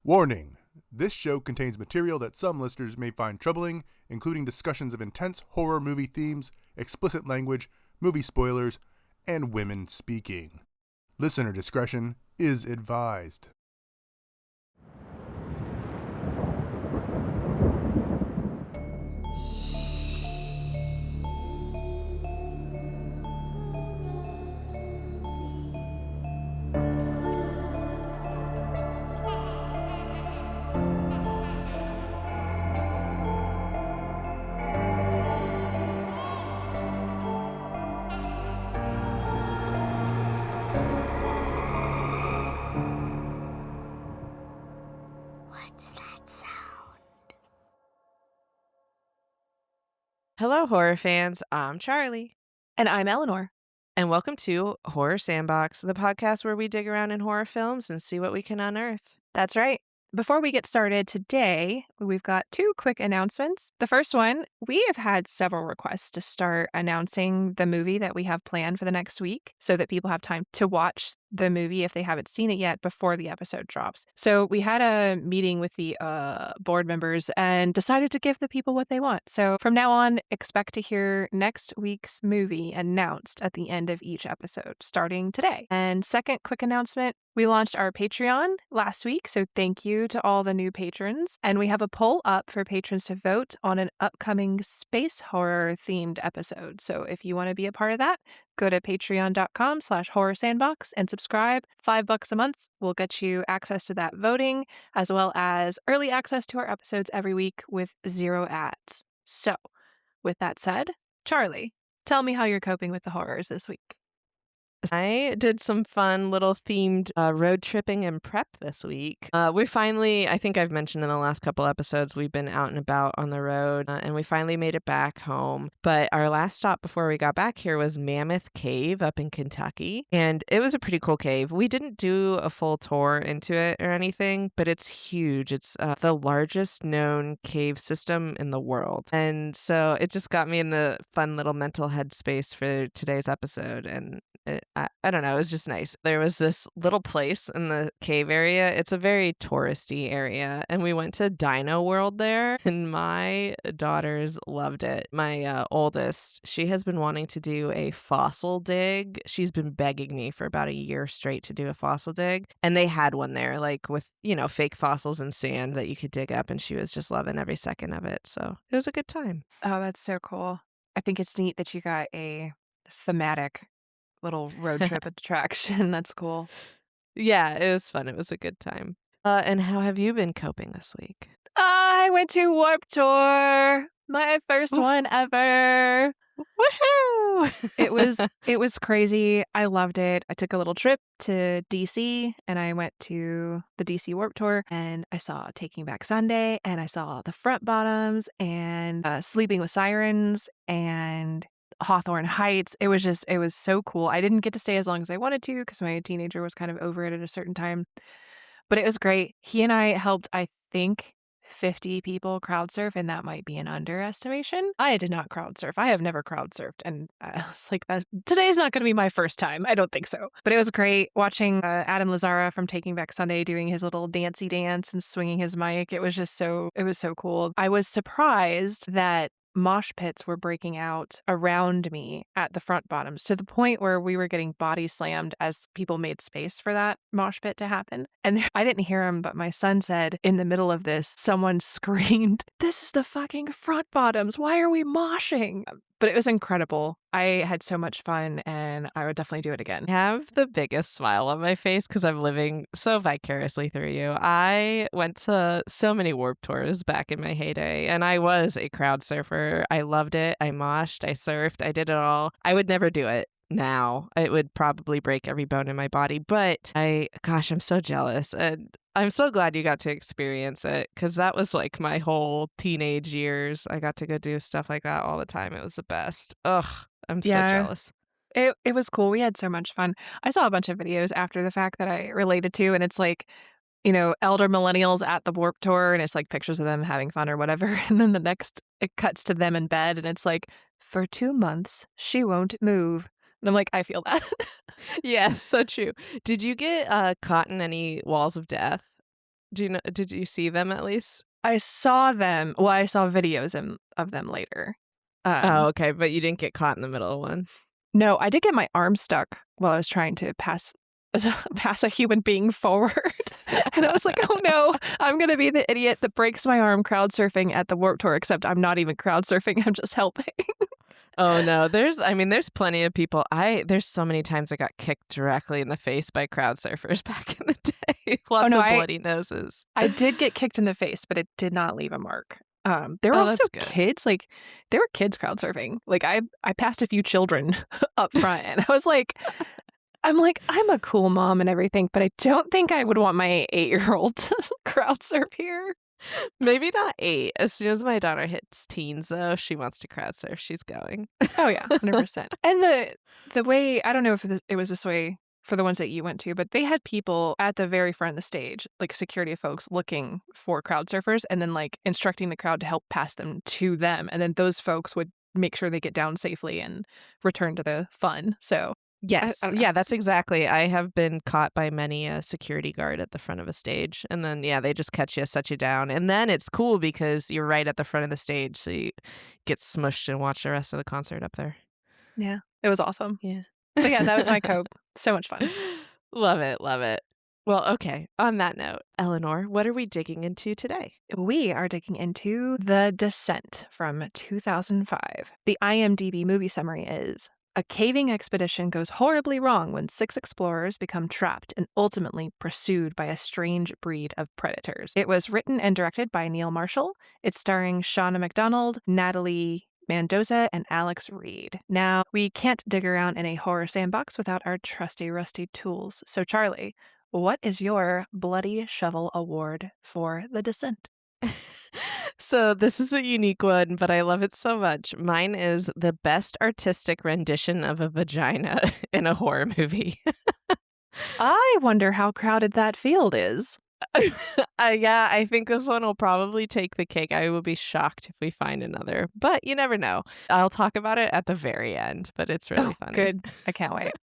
Warning! This show contains material that some listeners may find troubling, including discussions of intense horror movie themes, explicit language, movie spoilers, and women speaking. Listener discretion is advised. Hello, horror fans. I'm Charlie. And I'm Eleanor. And welcome to Horror Sandbox, the podcast where we dig around in horror films and see what we can unearth. That's right. Before we get started today, we've got two quick announcements. The first one, we have had several requests to start announcing the movie that we have planned for the next week so that people have time to watch the movie if they haven't seen it yet before the episode drops. So we had a meeting with the board members and decided to give the people what they want. So from now on, expect to hear next week's movie announced at the end of each episode, starting today. And second quick announcement, we launched our Patreon last week, so thank you to all the new patrons. And we have a poll up for patrons to vote on an upcoming space horror themed episode. So if you want to be a part of that, go to patreon.com/horrorsandbox and subscribe. $5 a month will get you access to that voting, as well as early access to our episodes every week with 0 ads. So with that said, Charlie, tell me how you're coping with the horrors this week. I did some fun little themed road tripping and prep this week. We finally, I think I've mentioned in the last couple episodes, we've been out and about on the road and we finally made it back home. But our last stop before we got back here was Mammoth Cave up in Kentucky. And it was a pretty cool cave. We didn't do a full tour into it or anything, but it's huge. It's the largest known cave system in the world. And so it just got me in the fun little mental headspace for today's episode. And I don't know, it was just nice. There was this little place in the cave area. It's a very touristy area, and we went to Dino World there, and my daughters loved it. My oldest, she has been wanting to do a fossil dig. She's been begging me for about a year straight to do a fossil dig, and they had one there, like with, fake fossils and sand that you could dig up, and she was just loving every second of it, so it was a good time. Oh, that's so cool. I think it's neat that you got a thematic little road trip attraction. That's cool. Yeah, it was fun. It was a good time. And how have you been coping this week? I went to Warp Tour, my first one ever. Woohoo! It was crazy. I loved it. I took a little trip to DC and I went to the DC Warp Tour and I saw Taking Back Sunday and I saw the Front Bottoms and Sleeping with Sirens and Hawthorne Heights. It was so cool. I didn't get to stay as long as I wanted to because my teenager was kind of over it at a certain time, but it was great. He and I helped, I think, 50 people crowd surf, and that might be an underestimation. I did not crowd surf. I have never crowd surfed, and I was like, today's not going to be my first time. I don't think so. But it was great watching Adam Lazzara from Taking Back Sunday doing his little dancey dance and swinging his mic. It was so cool. I was surprised that mosh pits were breaking out around me at the Front Bottoms to the point where we were getting body slammed as people made space for that mosh pit to happen. And I didn't hear him, but my son said in the middle of this, someone screamed, "This is the fucking Front Bottoms. Why are we moshing?" But it was incredible. I had so much fun and I would definitely do it again. I have the biggest smile on my face because I'm living so vicariously through you. I went to so many Warp Tours back in my heyday, and I was a crowd surfer. I loved it. I moshed, I surfed, I did it all. I would never do it now. It would probably break every bone in my body, but I'm so jealous. And I'm so glad you got to experience it because that was like my whole teenage years. I got to go do stuff like that all the time. It was the best. Ugh, I'm so jealous. It was cool. We had so much fun. I saw a bunch of videos after the fact that I related to, and it's like, elder millennials at the Warp Tour, and it's like pictures of them having fun or whatever. And then it cuts to them in bed, and it's like, for 2 months, she won't move. And I'm like, I feel that. Yes, so true. Did you get caught in any walls of death? Do you know? Did you see them at least? I saw them. Well, I saw videos of them later. Oh, okay, but you didn't get caught in the middle of one. No, I did get my arm stuck while I was trying to pass a human being forward. And I was like, oh no, I'm going to be the idiot that breaks my arm crowd surfing at the Warped Tour, except I'm not even crowd surfing. I'm just helping. Oh no, there's plenty of people. There's so many times I got kicked directly in the face by crowd surfers back in the day. Lots of bloody noses. I did get kicked in the face, but it did not leave a mark. There were Oh, also that's good. kids, like there were kids crowd surfing. Like I passed a few children up front, and I was like, I'm a cool mom and everything, but I don't think I would want my 8-year-old to crowd surf here. Maybe not 8. As soon as my daughter hits teens, though, she wants to crowd surf. She's going. Oh yeah, 100%. And the way, I don't know if it was this way for the ones that you went to, but they had people at the very front of the stage, like security folks looking for crowd surfers and then like instructing the crowd to help pass them to them. And then those folks would make sure they get down safely and return to the fun. So yes. I don't know. Yeah, that's exactly. I have been caught by many a security guard at the front of a stage. And then, yeah, they just catch you, set you down. And then it's cool because you're right at the front of the stage. So you get smushed and watch the rest of the concert up there. Yeah, it was awesome. Yeah. But yeah, that was my cope. So much fun. Love it. Love it. Well, okay. On that note, Eleanor, what are we digging into today? We are digging into The Descent from 2005. The IMDb movie summary is: a caving expedition goes horribly wrong when 6 explorers become trapped and ultimately pursued by a strange breed of predators. It was written and directed by Neil Marshall. It's starring Shauna McDonald, Natalie Mendoza, and Alex Reed. Now, we can't dig around in a horror sandbox without our trusty rusty tools. So, Charlie, what is your Bloody Shovel Award for The Descent? So this is a unique one, but I love it so much. Mine is the best artistic rendition of a vagina in a horror movie. I wonder how crowded that field is. Yeah, I think this one will probably take the cake. I will be shocked if we find another, but you never know. I'll talk about it at the very end, but it's really funny. Good. I can't wait.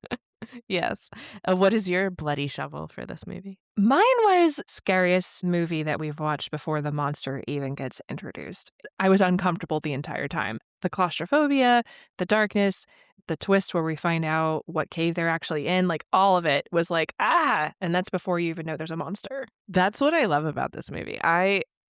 Yes. What is your bloody shovel for this movie? Mine was scariest movie that we've watched before the monster even gets introduced. I was uncomfortable the entire time. The claustrophobia, the darkness, the twist where we find out what cave they're actually in, like all of it was like, and that's before you even know there's a monster. That's what I love about this movie.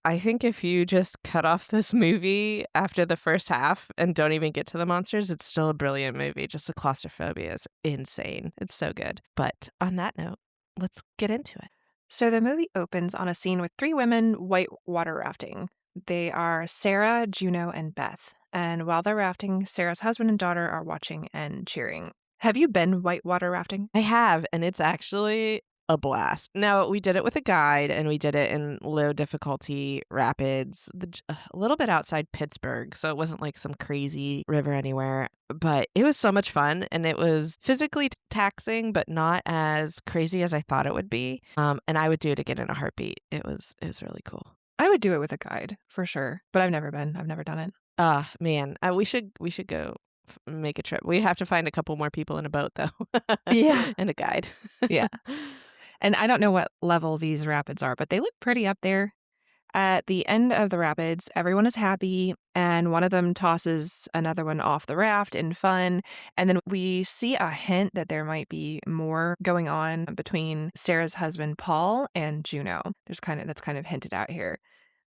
I think if you just cut off this movie after the first half and don't even get to the monsters, it's still a brilliant movie. Just the claustrophobia is insane. It's so good. But on that note, let's get into it. So the movie opens on a scene with 3 women whitewater rafting. They are Sarah, Juno, and Beth. And while they're rafting, Sarah's husband and daughter are watching and cheering. Have you been whitewater rafting? I have, and it's actually a blast. Now, we did it with a guide, and we did it in low difficulty rapids, a little bit outside Pittsburgh, so it wasn't like some crazy river anywhere, but it was so much fun, and it was physically taxing, but not as crazy as I thought it would be, and I would do it again in a heartbeat. It was really cool. I would do it with a guide, for sure, but I've never done it. Man, we should go make a trip. We have to find a couple more people in a boat, though. Yeah. And a guide. Yeah. And I don't know what level these rapids are, but they look pretty up there. At the end of the rapids, everyone is happy, and one of them tosses another one off the raft in fun. And then we see a hint that there might be more going on between Sarah's husband, Paul, and Juno. That's kind of hinted out here.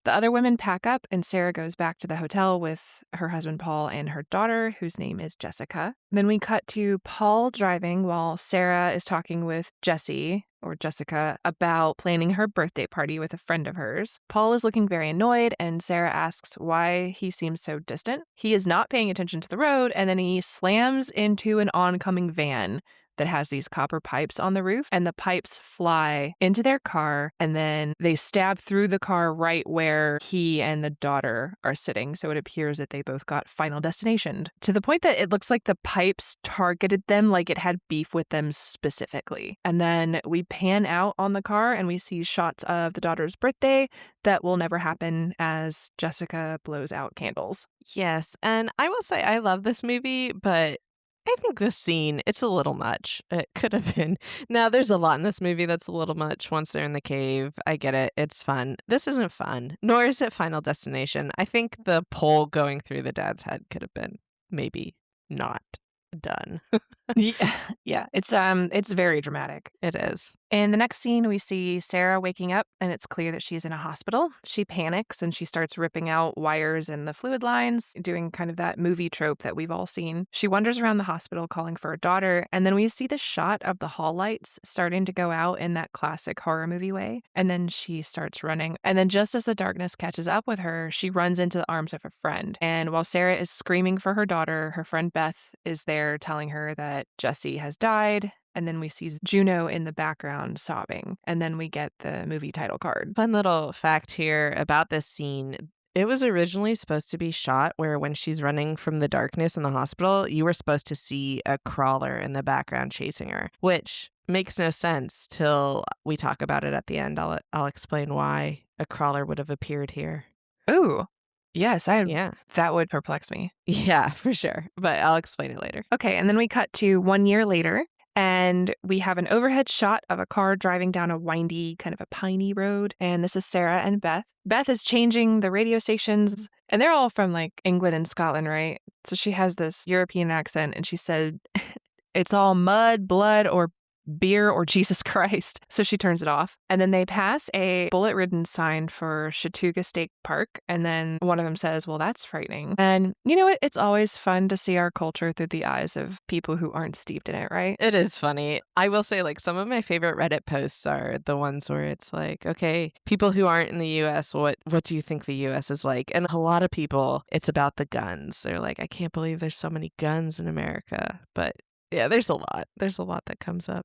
The other women pack up, and Sarah goes back to the hotel with her husband, Paul, and her daughter, whose name is Jessica. Then we cut to Paul driving while Sarah is talking with Jessica, about planning her birthday party with a friend of hers. Paul is looking very annoyed, and Sarah asks why he seems so distant. He is not paying attention to the road, and then he slams into an oncoming van that has these copper pipes on the roof, and the pipes fly into their car, and then they stab through the car right where he and the daughter are sitting. So it appears that they both got Final Destinationed, to the point that it looks like the pipes targeted them, like it had beef with them specifically. And then we pan out on the car, and we see shots of the daughter's birthday that will never happen as Jessica blows out candles. Yes, and I will say I love this movie, but I think this scene, it's a little much. It could have been. Now, there's a lot in this movie that's a little much once they're in the cave. I get it. It's fun. This isn't fun, nor is it Final Destination. I think the pole going through the dad's head could have been maybe not done. Yeah, yeah, it's very dramatic. It is. In the next scene, we see Sarah waking up, and it's clear that she's in a hospital. She panics and she starts ripping out wires and the fluid lines, doing kind of that movie trope that we've all seen. She wanders around the hospital calling for her daughter, and then we see the shot of the hall lights starting to go out in that classic horror movie way. And then she starts running. And then just as the darkness catches up with her, she runs into the arms of a friend. And while Sarah is screaming for her daughter, her friend Beth is there telling her that Jesse has died. And then we see Juno in the background sobbing. And then we get the movie title card. Fun little fact here about this scene. It was originally supposed to be shot where when she's running from the darkness in the hospital, you were supposed to see a crawler in the background chasing her, which makes no sense till we talk about it at the end. I'll explain why a crawler would have appeared here. Ooh, yes, Yeah. that would perplex me. Yeah, for sure. But I'll explain it later. Okay, and then we cut to 1 year later. And we have an overhead shot of a car driving down a windy, kind of a piney road. And this is Sarah and Beth. Beth is changing the radio stations, and they're all from like England and Scotland, right? So she has this European accent, and she said, it's all mud, blood, or beer or Jesus Christ. So she turns it off. And then they pass a bullet-ridden sign for Chattooga State Park. And then one of them says, well, that's frightening. And you know what? It's always fun to see our culture through the eyes of people who aren't steeped in it, right? It is funny. I will say, like, some of my favorite Reddit posts are the ones where it's like, okay, people who aren't in the U.S., what do you think the U.S. is like? And a lot of people, it's about the guns. They're like, I can't believe there's so many guns in America. But yeah, there's a lot. There's a lot that comes up.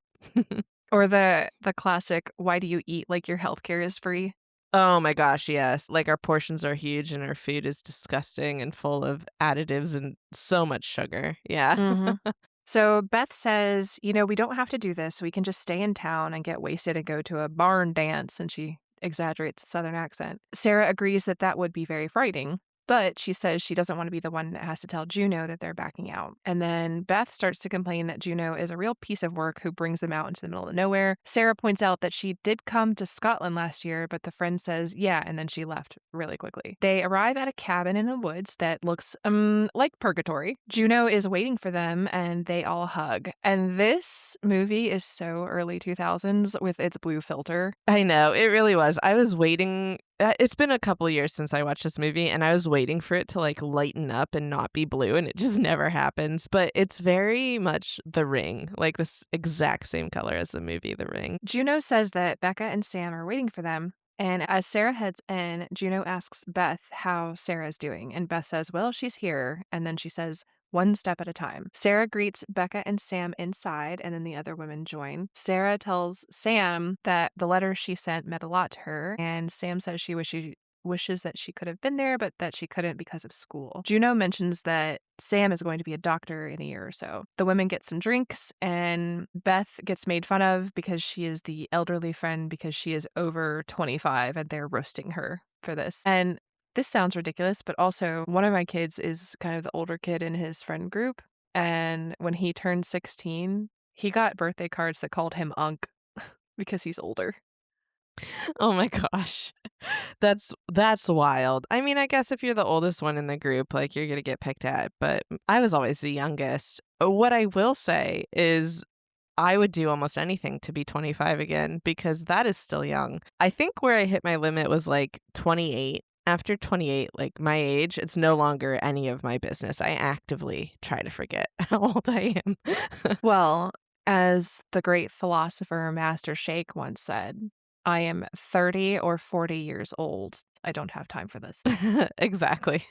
Or the classic, why do you eat like your healthcare is free? Oh my gosh, yes. Like our portions are huge and our food is disgusting and full of additives and so much sugar. Yeah. Mm-hmm. So Beth says, you know, we don't have to do this. We can just stay in town and get wasted and go to a barn dance. And she exaggerates the Southern accent. Sarah agrees that that would be very frightening. But she says she doesn't want to be the one that has to tell Juno that they're backing out. And then Beth starts to complain that Juno is a real piece of work who brings them out into the middle of nowhere. Sarah points out that she did come to Scotland last year, but the friend says, yeah, and then she left really quickly. They arrive at a cabin in the woods that looks like purgatory. Juno is waiting for them, and they all hug. And this movie is so early 2000s with its blue filter. I know, it really was. I was waiting. It's been a couple years since I watched this movie, and I was waiting for it to like lighten up and not be blue, and it just never happens. But it's very much The Ring, like this exact same color as the movie The Ring. Juno says that Becca and Sam are waiting for them. And as Sarah heads in, Juno asks Beth how Sarah's doing. And Beth says, well, she's here. And then she says, one step at a time. Sarah greets Becca and Sam inside, and then the other women join. Sarah tells Sam that the letter she sent meant a lot to her, and Sam says she wishes that she could have been there, but that she couldn't because of school. Juno mentions that Sam is going to be a doctor in a year or so. The women get some drinks, and Beth gets made fun of because she is the elderly friend because she is over 25, and they're roasting her for this. And this sounds ridiculous, but also one of my kids is kind of the older kid in his friend group. And when he turned 16, he got birthday cards that called him Unc because he's older. Oh my gosh. That's wild. I mean, I guess if you're the oldest one in the group, like you're going to get picked at, but I was always the youngest. What I will say is I would do almost anything to be 25 again because that is still young. I think where I hit my limit was like 28. After 28, like my age, it's no longer any of my business. I actively try to forget how old I am. Well, as the great philosopher Master Shake once said, I am 30 or 40 years old. I don't have time for this. Exactly.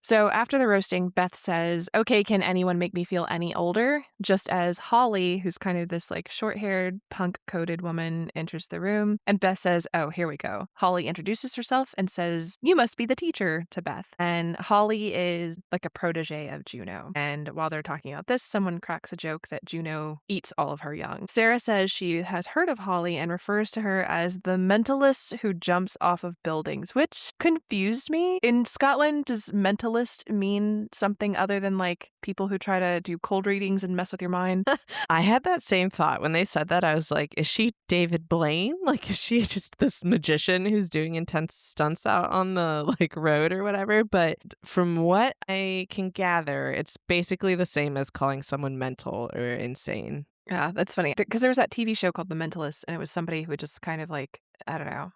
So after the roasting, Beth says, okay, can anyone make me feel any older? Just as Holly, who's kind of this like short-haired, punk-coated woman, enters the room. And Beth says, oh, here we go. Holly introduces herself and says, you must be the teacher, to Beth. And Holly is like a protege of Juno. And while they're talking about this, someone cracks a joke that Juno eats all of her young. Sarah says she has heard of Holly and refers to her as the mentalist who jumps off of buildings, which confused me. In Scotland, does mentalist mentalist mean something other than like people who try to do cold readings and mess with your mind? I had that same thought when they said that. I was like, is she David Blaine? Like, is she just this magician who's doing intense stunts out on the like road or whatever? But from what I can gather, it's basically the same as calling someone mental or insane. Yeah, that's funny. Because there was that TV show called The Mentalist, and it was somebody who just kind of like, I don't know.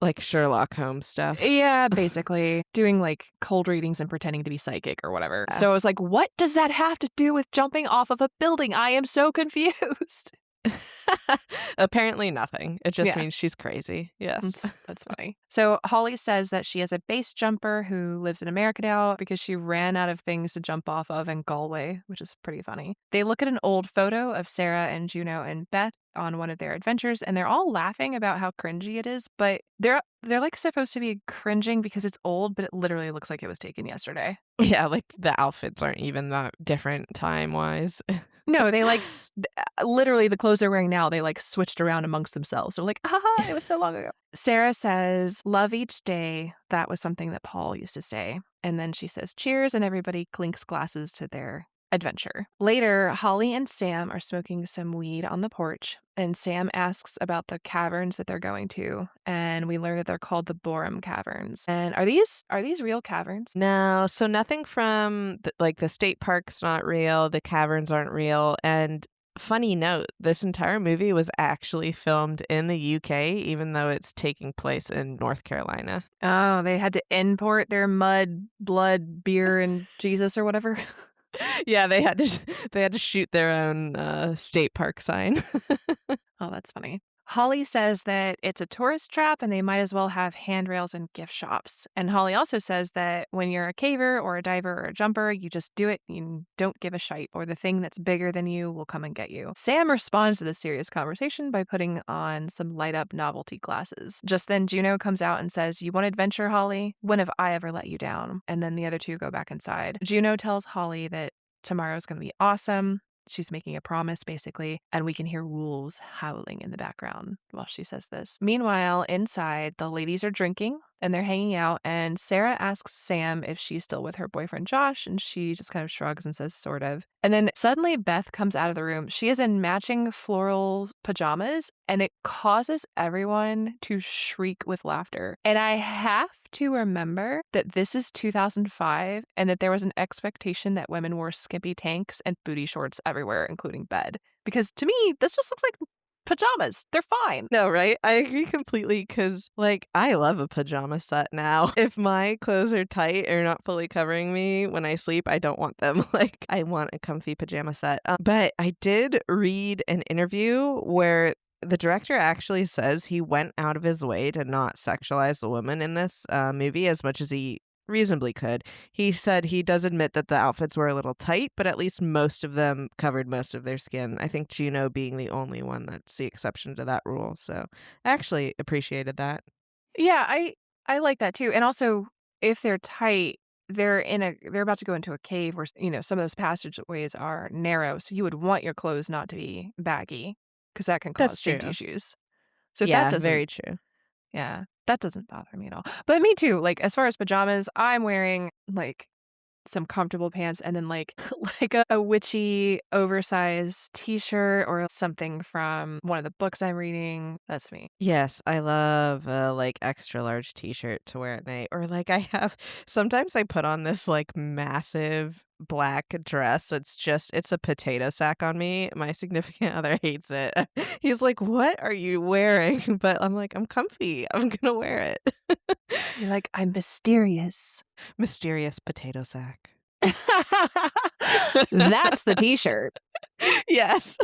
Like Sherlock Holmes stuff. Yeah, basically doing like cold readings and pretending to be psychic or whatever. Yeah. So I was like, what does that have to do with jumping off of a building? I am so confused. Apparently nothing. It just Yeah. means she's crazy. Yes. That's funny. So Holly says that she has a base jumper who lives in America now because she ran out of things to jump off of in Galway, which is pretty funny. They look at an old photo of Sarah and Juno and Beth on one of their adventures, and they're all laughing about how cringy it is, but they're like supposed to be cringing because it's old, but it literally looks like it was taken yesterday. Yeah, like the outfits aren't even that different time-wise. No, they like literally the clothes they're wearing now, they like switched around amongst themselves. They're like, haha, it was so long ago. Sarah says, love each day. That was something that Paul used to say. And then she says, cheers, and everybody clinks glasses to their adventure. Later, Holly and Sam are smoking some weed on the porch, and Sam asks about the caverns that they're going to, and we learn that they're called the Borum Caverns. And are these real caverns? No, so nothing from the state park's not real, the caverns aren't real, and funny note, this entire movie was actually filmed in the UK, even though it's taking place in North Carolina. Oh, they had to import their mud, blood, beer, and Jesus or whatever. Yeah, they had to shoot their own state park sign. Oh, that's funny. Holly says that it's a tourist trap and they might as well have handrails and gift shops. And Holly also says that when you're a caver or a diver or a jumper, you just do it. You don't give a shite, or the thing that's bigger than you will come and get you. Sam responds to this serious conversation by putting on some light up novelty glasses. Just then, Juno comes out and says, "You want adventure, Holly? When have I ever let you down?" And then the other two go back inside. Juno tells Holly that tomorrow's going to be awesome. She's making a promise, basically, and we can hear wolves howling in the background while she says this. Meanwhile, inside, the ladies are drinking and they're hanging out, and Sarah asks Sam if she's still with her boyfriend Josh, and she just kind of shrugs and says, sort of. And then suddenly Beth comes out of the room. She is in matching floral pajamas, and it causes everyone to shriek with laughter. And I have to remember that this is 2005 and that there was an expectation that women wore skimpy tanks and booty shorts everywhere, including bed. Because to me, this just looks like pajamas. They're fine. No, right? I agree completely because, I love a pajama set now. If my clothes are tight or not fully covering me when I sleep, I don't want them. I want a comfy pajama set. But I did read an interview where the director actually says he went out of his way to not sexualize the woman in this movie as much as he reasonably could. He said he does admit that the outfits were a little tight, but at least most of them covered most of their skin. I think Juno being the only one that's the exception to that rule. So I actually appreciated that. Yeah, I like that too. And also, if they're tight, they're about to go into a cave where, some of those passageways are narrow. So you would want your clothes not to be baggy because that can cause That's safety true. issues. So if Yeah, that doesn't, very true. yeah, that doesn't bother me at all. But me too. As far as pajamas, I'm wearing some comfortable pants and then a witchy oversized t-shirt or something from one of the books I'm reading. That's me. Yes, I love a extra large t-shirt to wear at night. Or sometimes I put on this massive black dress. It's a potato sack on me. My significant other hates it. He's like, "What are you wearing?" But I'm like, "I'm comfy. I'm gonna wear it." You're like, I'm mysterious. Mysterious potato sack. That's the t-shirt. Yes.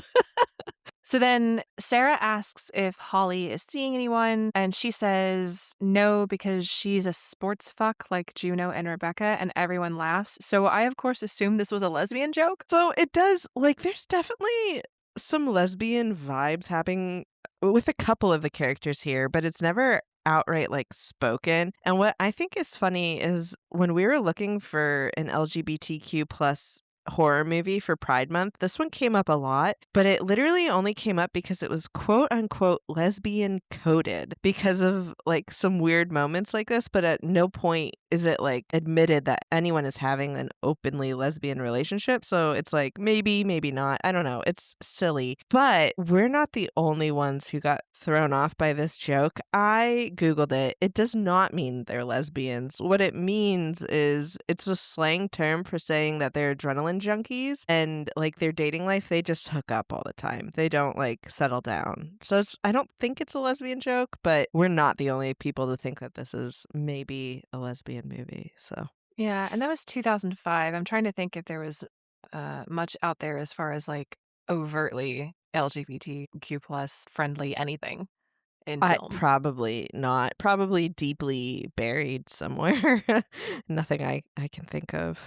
So then Sarah asks if Holly is seeing anyone, and she says no because she's a sports fuck like Juno and Rebecca, and everyone laughs. So I, of course, assumed this was a lesbian joke. So it does, there's definitely some lesbian vibes happening with a couple of the characters here, but it's never outright spoken. And what I think is funny is when we were looking for an LGBTQ plus horror movie for Pride Month, this one came up a lot, but it literally only came up because it was quote unquote lesbian coded because of like some weird moments like this, but at no point is it like admitted that anyone is having an openly lesbian relationship. So it's like maybe, maybe not. I don't know. It's silly. But we're not the only ones who got thrown off by this joke. I Googled it. It does not mean they're lesbians. What it means is it's a slang term for saying that they're adrenaline junkies and like their dating life, they just hook up all the time. They don't like settle down. So I don't think it's a lesbian joke, but we're not the only people to think that this is maybe a lesbian movie. So Yeah, and that was 2005. I'm trying to think if there was much out there as far as like overtly LGBTQ plus friendly anything in I film. probably not. Probably deeply buried somewhere. Nothing I can think of.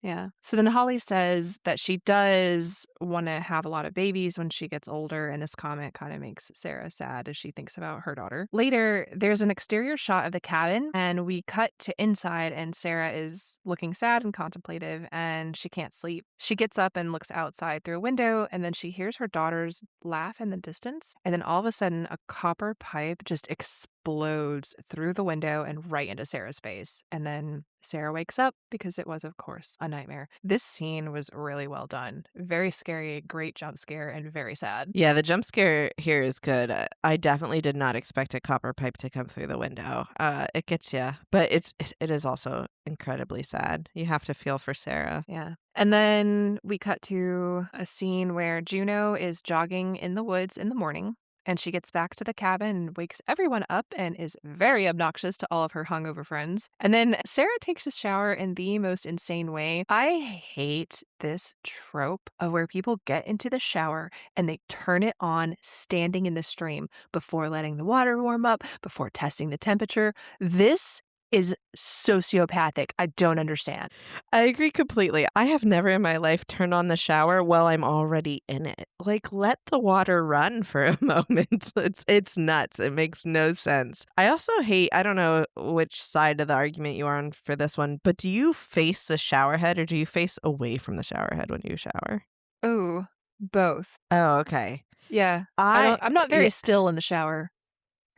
Yeah. So then Holly says that she does want to have a lot of babies when she gets older, and this comment kind of makes Sarah sad as she thinks about her daughter. Later, there's an exterior shot of the cabin, and we cut to inside, and Sarah is looking sad and contemplative, and she can't sleep. She gets up and looks outside through a window, and then she hears her daughter's laugh in the distance, and then all of a sudden, a copper pipe just explodes through the window and right into Sarah's face. And then Sarah wakes up because it was, of course, a nightmare. This scene was really well done. Very scary, great jump scare, and very sad. Yeah, the jump scare here is good. I definitely did not expect a copper pipe to come through the window. It gets you, but it is also incredibly sad. You have to feel for Sarah. Yeah. And then we cut to a scene where Juno is jogging in the woods in the morning. And she gets back to the cabin and wakes everyone up and is very obnoxious to all of her hungover friends. And then Sarah takes a shower in the most insane way. I hate this trope of where people get into the shower and they turn it on standing in the stream before letting the water warm up, before testing the temperature. This is sociopathic. I don't understand. I agree completely. I have never in my life turned on the shower while I'm already in it. Like, let the water run for a moment. It's nuts. It makes no sense. I also hate, I don't know which side of the argument you are on for this one, but do you face the shower head or do you face away from the shower head when you shower? Oh, both. Oh, okay. Yeah. I'm not very yeah. still in the shower.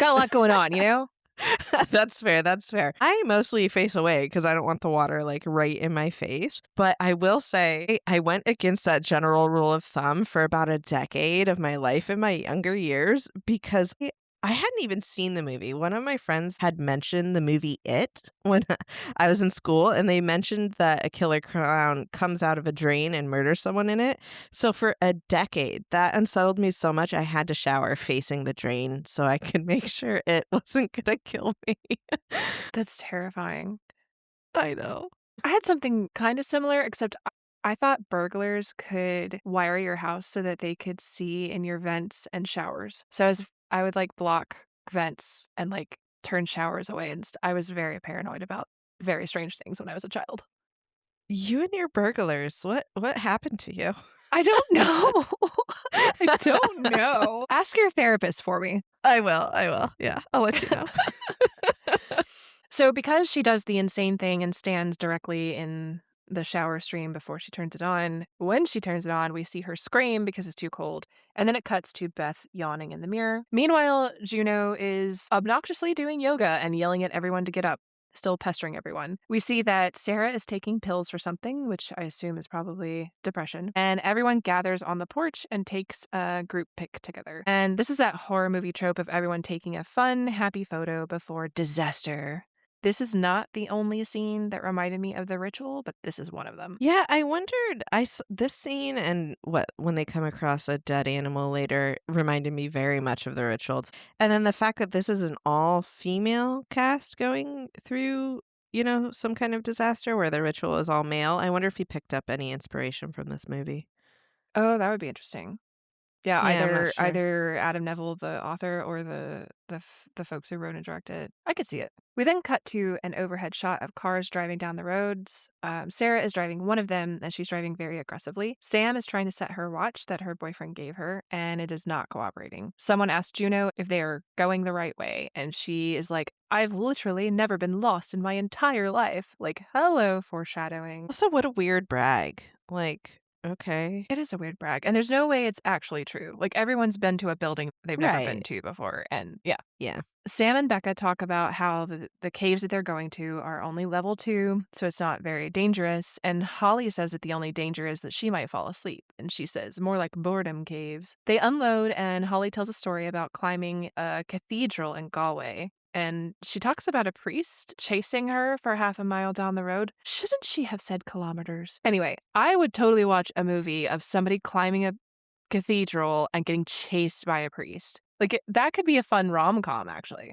Got a lot going on, you know? That's fair. That's fair. I mostly face away because I don't want the water like right in my face. But I will say I went against that general rule of thumb for about a decade of my life in my younger years because I hadn't even seen the movie. One of my friends had mentioned the movie It when I was in school, and they mentioned that a killer clown comes out of a drain and murders someone in it. So for a decade, that unsettled me so much I had to shower facing the drain so I could make sure it wasn't going to kill me. That's terrifying. I know. I had something kind of similar, except I thought burglars could wire your house so that they could see in your vents and showers. So I would like block vents and like turn showers away. And I was very paranoid about very strange things when I was a child. You and your burglars, what happened to you? I don't know. I don't know. Ask your therapist for me. I will. Yeah, I'll let you know. So because she does the insane thing and stands directly in the shower stream before she turns it on, when she turns it on, we see her scream because it's too cold. And then it cuts to Beth yawning in the mirror. Meanwhile, Juno is obnoxiously doing yoga and yelling at everyone to get up, still pestering everyone. We see that Sarah is taking pills for something, which I assume is probably depression. And everyone gathers on the porch and takes a group pic together. And this is that horror movie trope of everyone taking a fun, happy photo before disaster. This is not the only scene that reminded me of The Ritual, but this is one of them. Yeah, I wondered. This scene and when they come across a dead animal later reminded me very much of The Rituals, and then the fact that this is an all-female cast going through, some kind of disaster where The Ritual is all male. I wonder if he picked up any inspiration from this movie. Oh, that would be interesting. Yeah, Yeah, I'm not sure. either Adam Neville, the author, or the folks who wrote and directed. I could see it. We then cut to an overhead shot of cars driving down the roads. Sarah is driving one of them, and she's driving very aggressively. Sam is trying to set her watch that her boyfriend gave her, and it is not cooperating. Someone asks Juno if they are going the right way, and she is like, I've literally never been lost in my entire life. Like, hello, foreshadowing. Also, what a weird brag. Like, okay. It is a weird brag. And there's no way it's actually true. Like, everyone's been to a building they've never been Right. to before. And yeah. Yeah. Sam and Becca talk about how the caves that they're going to are only level 2, so it's not very dangerous. And Holly says that the only danger is that she might fall asleep. And she says, more like boredom caves. They unload, and Holly tells a story about climbing a cathedral in Galway. And she talks about a priest chasing her for half a mile down the road. Shouldn't she have said kilometers? Anyway, I would totally watch a movie of somebody climbing a cathedral and getting chased by a priest. Like, that could be a fun rom-com, actually.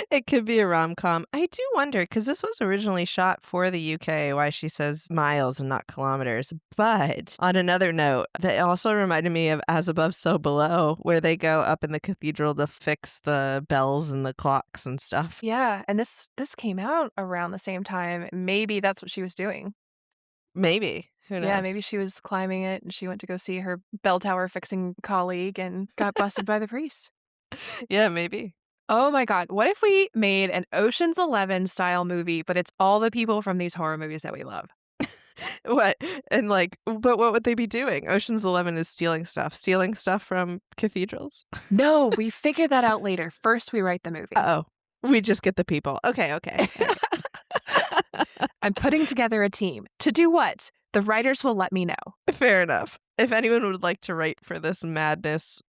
It could be a rom-com. I do wonder, because this was originally shot for the UK, why she says miles and not kilometers. But on another note, that also reminded me of As Above, So Below, where they go up in the cathedral to fix the bells and the clocks and stuff. Yeah, and this came out around the same time. Maybe that's what she was doing. Maybe. Who knows? Yeah, maybe she was climbing it and she went to go see her bell tower fixing colleague and got busted by the priest. Yeah, maybe. Oh my God. What if we made an Ocean's 11 style movie, but it's all the people from these horror movies that we love? What? And like, but what would they be doing? Ocean's 11 is stealing stuff from cathedrals. No, we figure that out later. First, we write the movie. Uh-oh. We just get the people. Okay. I'm putting together a team. To do what? The writers will let me know. Fair enough. If anyone would like to write for this madness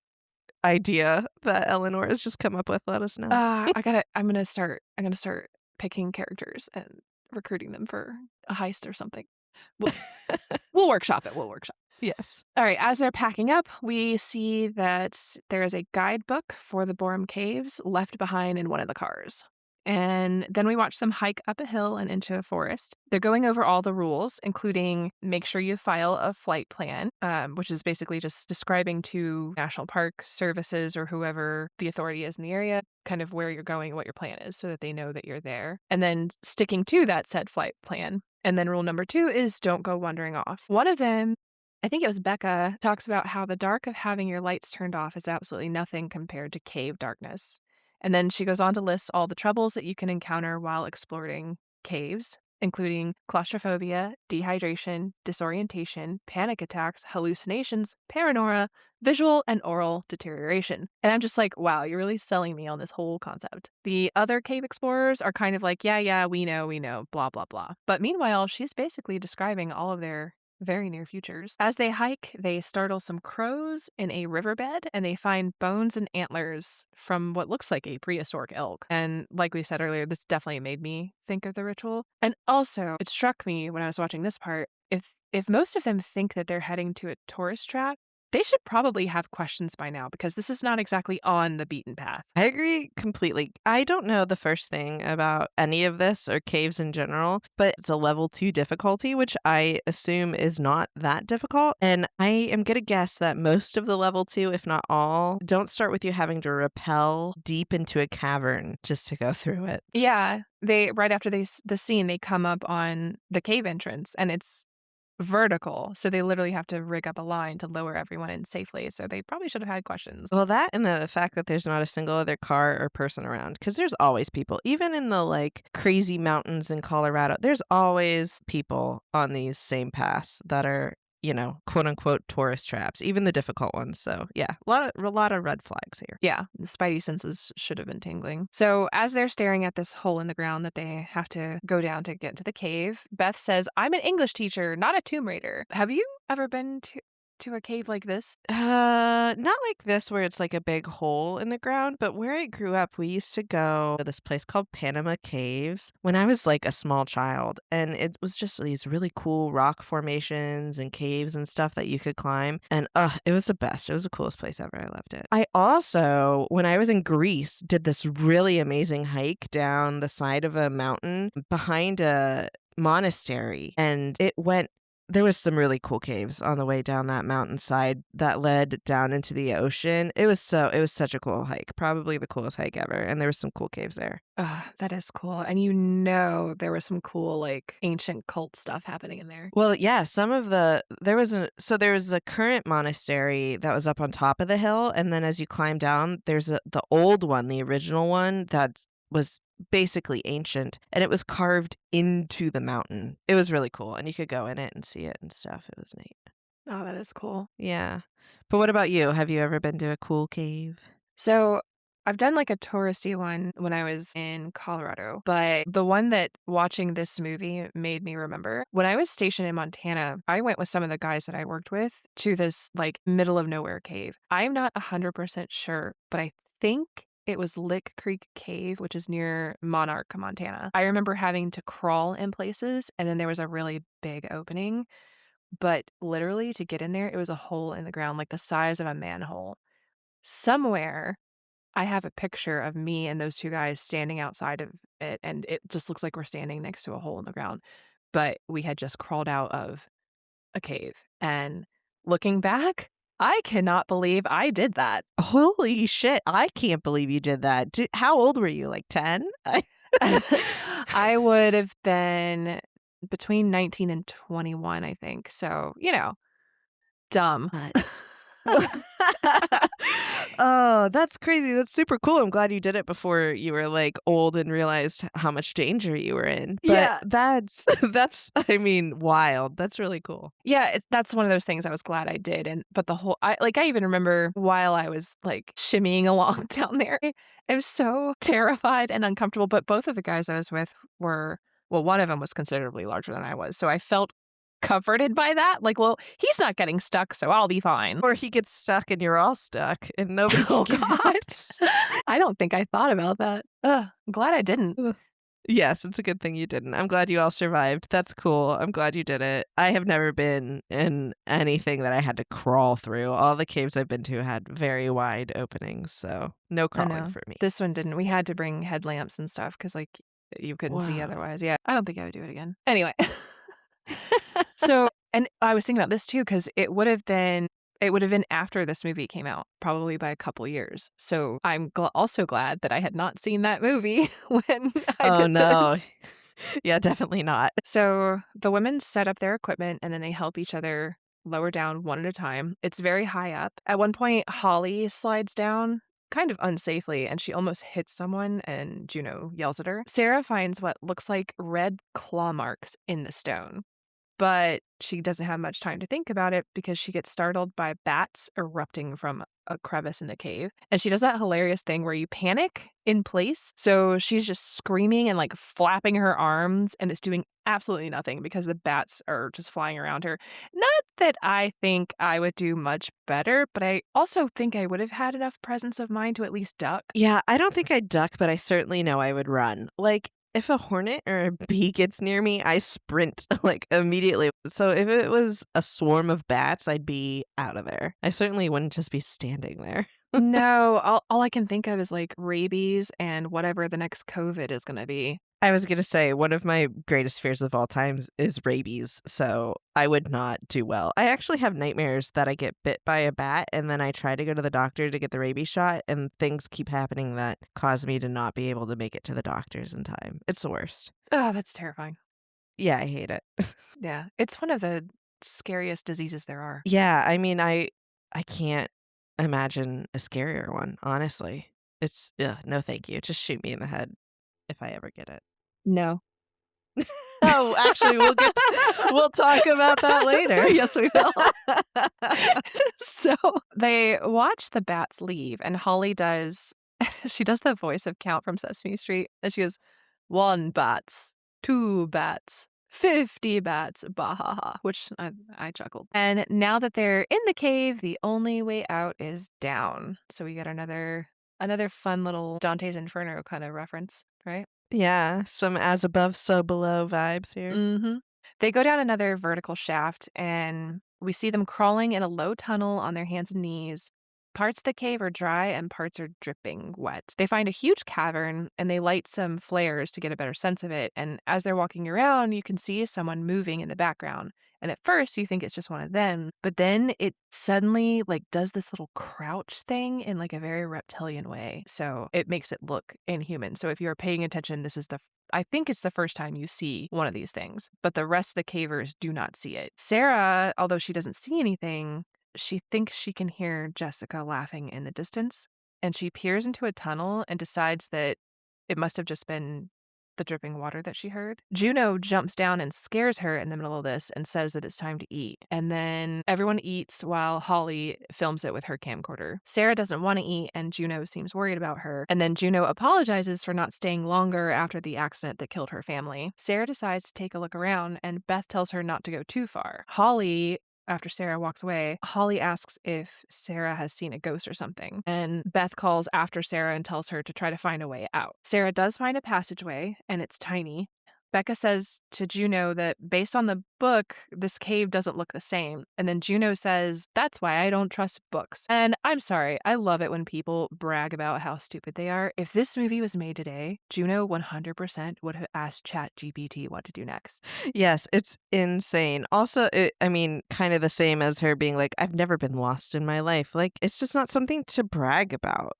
idea that Eleanor has just come up with, let us know. I'm gonna start picking characters and recruiting them for a heist or something. We'll workshop it. Yes. All right, as they're packing up, we see that there is a guidebook for the Borum Caves left behind in one of the cars. And then we watch them hike up a hill and into a forest. They're going over all the rules, including make sure you file a flight plan, which is basically just describing to National Park Services or whoever the authority is in the area, kind of where you're going, what your plan is, so that they know that you're there. And then sticking to that said flight plan. And then rule number 2 is don't go wandering off. One of them, I think it was Becca, talks about how the dark of having your lights turned off is absolutely nothing compared to cave darkness. And then she goes on to list all the troubles that you can encounter while exploring caves, including claustrophobia, dehydration, disorientation, panic attacks, hallucinations, paranoia, visual and oral deterioration. And I'm just like, wow, you're really selling me on this whole concept. The other cave explorers are kind of like, yeah, we know, blah, blah, blah. But meanwhile, she's basically describing all of their very near futures. As they hike, they startle some crows in a riverbed, and they find bones and antlers from what looks like a prehistoric elk. And like we said earlier, this definitely made me think of the ritual. And also, it struck me when I was watching this part, if most of them think that they're heading to a tourist trap, they should probably have questions by now, because this is not exactly on the beaten path. I agree completely. I don't know the first thing about any of this or caves in general, but it's a level 2 difficulty, which I assume is not that difficult. And I am going to guess that most of the level 2, if not all, don't start with you having to rappel deep into a cavern just to go through it. Yeah, they right after the scene, they come up on the cave entrance, and it's vertical, so they literally have to rig up a line to lower everyone in safely. So they probably should have had questions. Well, that and the fact that there's not a single other car or person around, because there's always people, even in the like crazy mountains in Colorado, there's always people on these same paths that are, you know, quote unquote tourist traps, even the difficult ones. So yeah, a lot of red flags here. Yeah, the spidey senses should have been tingling. So as they're staring at this hole in the ground that they have to go down to get into the cave, Beth says, "I'm an English teacher, not a Tomb Raider. Have you ever been to a cave like this?" Not like this where it's like a big hole in the ground, but where I grew up, we used to go to this place called Panama Caves when I was like a small child. And it was just these really cool rock formations and caves and stuff that you could climb. And it was the best. It was the coolest place ever. I loved it. I also, when I was in Greece, did this really amazing hike down the side of a mountain behind a monastery. And there was some really cool caves on the way down that mountainside that led down into the ocean. It was such a cool hike, probably the coolest hike ever. And there was some cool caves there. That is cool. And there was some cool like ancient cult stuff happening in there. Well, yeah, there was a current monastery that was up on top of the hill. And then as you climb down, there's the old one, the original one that was basically ancient, and it was carved into the mountain. It was really cool, and you could go in it and see it and stuff. It was neat. Oh, that is cool. Yeah. But what about you? Have you ever been to a cool cave? So I've done like a touristy one when I was in Colorado, but the one that watching this movie made me remember when I was stationed in Montana, I went with some of the guys that I worked with to this like middle of nowhere cave. I'm not 100% sure, but I think it was Lick Creek Cave, which is near Monarch, Montana. I remember having to crawl in places, and then there was a really big opening, but literally to get in there, it was a hole in the ground, like the size of a manhole. Somewhere I have a picture of me and those two guys standing outside of it, and it just looks like we're standing next to a hole in the ground. But we had just crawled out of a cave. And looking back, I cannot believe I did that. Holy shit. I can't believe you did that. How old were you? Like 10? I would have been between 19 and 21, I think. So, dumb. Oh, that's crazy. That's super cool. I'm glad you did it before you were like old and realized how much danger you were in. But Yeah. that's wild. That's really cool. Yeah, that's one of those things I was glad I did. But I even remember while I was like shimmying along down there, I was so terrified and uncomfortable. But both of the guys I was with were, well, one of them was considerably larger than I was. So I felt comforted by that. Like, well, he's not getting stuck, so I'll be fine. Or he gets stuck and you're all stuck and nobody Oh, can get God. out. I don't think I thought about that. I'm glad I didn't. Yes, it's a good thing you didn't. I'm glad you all survived. That's cool. I'm glad you did it. I have never been in anything that I had to crawl through. All the caves I've been to had very wide openings, so no I crawling know. for me. This one didn't. We had to bring headlamps and stuff because, like, you couldn't see Wow. otherwise. Yeah, I don't think I would do it again. Anyway. So, and I was thinking about this too, because it would have been after this movie came out, probably by a couple years. So I'm also glad that I had not seen that movie when I did this. Yeah, definitely not. So the women set up their equipment and then they help each other lower down one at a time. It's very high up. At one point, Holly slides down kind of unsafely and she almost hits someone and Juno yells at her. Sarah finds what looks like red claw marks in the stone. But she doesn't have much time to think about it because she gets startled by bats erupting from a crevice in the cave. And she does that hilarious thing where you panic in place. So she's just screaming and like flapping her arms and it's doing absolutely nothing because the bats are just flying around her. Not that I think I would do much better, but I also think I would have had enough presence of mind to at least duck. Yeah, I don't think I'd duck, but I certainly know I would run. Like, if a hornet or a bee gets near me, I sprint like immediately. So if it was a swarm of bats, I'd be out of there. I certainly wouldn't just be standing there. No, all I can think of is like rabies and whatever the next COVID is going to be. I was going to say one of my greatest fears of all times is rabies, so I would not do well. I actually have nightmares that I get bit by a bat and then I try to go to the doctor to get the rabies shot and things keep happening that cause me to not be able to make it to the doctors in time. It's the worst. Oh, that's terrifying. Yeah, I hate it. Yeah, it's one of the scariest diseases there are. Yeah, I mean, I can't imagine a scarier one, honestly. It's no thank you. Just shoot me in the head if I ever get it. No. Oh, actually, we'll talk about that later. Yes, we will. So they watch the bats leave, and Holly does the voice of Count from Sesame Street, and she goes, 1 bats, 2 bats, 50 bats, bahaha, which I chuckled. And now that they're in the cave, the only way out is down. So we get another fun little Dante's Inferno kind of reference, right? Yeah, some as above, so below vibes here. Mm-hmm. They go down another vertical shaft, and we see them crawling in a low tunnel on their hands and knees. Parts of the cave are dry and parts are dripping wet. They find a huge cavern and they light some flares to get a better sense of it. And as they're walking around, you can see someone moving in the background. And at first you think it's just one of them, but then it suddenly like does this little crouch thing in like a very reptilian way. So it makes it look inhuman. So if you're paying attention, I think it's the first time you see one of these things, but the rest of the cavers do not see it. Sarah, although she doesn't see anything, she thinks she can hear Jessica laughing in the distance, and she peers into a tunnel and decides that it must have just been the dripping water that she heard. Juno jumps down and scares her in the middle of this and says that it's time to eat. And then everyone eats while Holly films it with her camcorder. Sarah doesn't want to eat, and Juno seems worried about her. And then Juno apologizes for not staying longer after the accident that killed her family. Sarah decides to take a look around, and Beth tells her not to go too far. After Sarah walks away, Holly asks if Sarah has seen a ghost or something, and Beth calls after Sarah and tells her to try to find a way out. Sarah does find a passageway, and it's tiny. Becca says to Juno that based on the book, this cave doesn't look the same. And then Juno says, that's why I don't trust books. And I'm sorry, I love it when people brag about how stupid they are. If this movie was made today, Juno 100% would have asked ChatGPT what to do next. Yes, it's insane. Also, kind of the same as her being like, I've never been lost in my life. Like, it's just not something to brag about.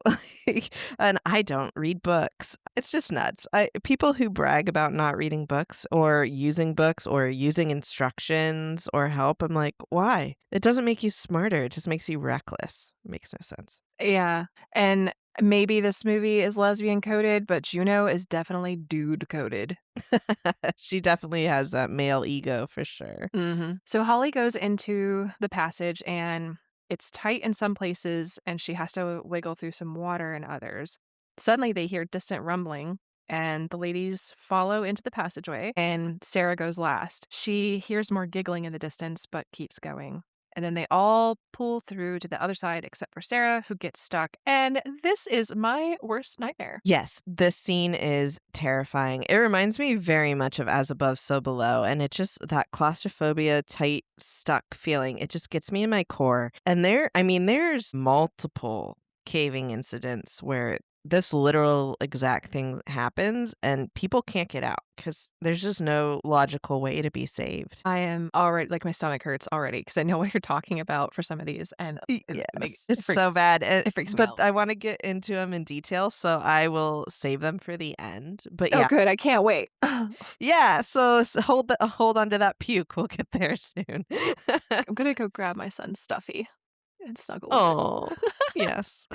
And I don't read books. It's just nuts. People who brag about not reading books or using instructions or help, I'm like, why? It doesn't make you smarter. It just makes you reckless. It makes no sense. Yeah. And maybe this movie is lesbian coded, but Juno is definitely dude coded. She definitely has that male ego for sure. Mm-hmm. So Holly goes into the passage, and it's tight in some places, and she has to wiggle through some water in others. Suddenly they hear distant rumbling, and the ladies follow into the passageway, and Sarah goes last. She hears more giggling in the distance, but keeps going. And then they all pull through to the other side except for Sarah, who gets stuck. And this is my worst nightmare. Yes, this scene is terrifying. It reminds me very much of As Above, So Below. And it just, that claustrophobia, tight, stuck feeling, it just gets me in my core. And there's multiple caving incidents where this literal exact thing happens and people can't get out because there's just no logical way to be saved. I am already, like, my stomach hurts already because I know what you're talking about for some of these. And it's so bad. It freaks me but out. I want to get into them in detail, so I will save them for the end. But yeah. Oh, good. I can't wait. Yeah, so hold on to that puke. We'll get there soon. I'm going to go grab my son's stuffy and snuggle with Oh, yes.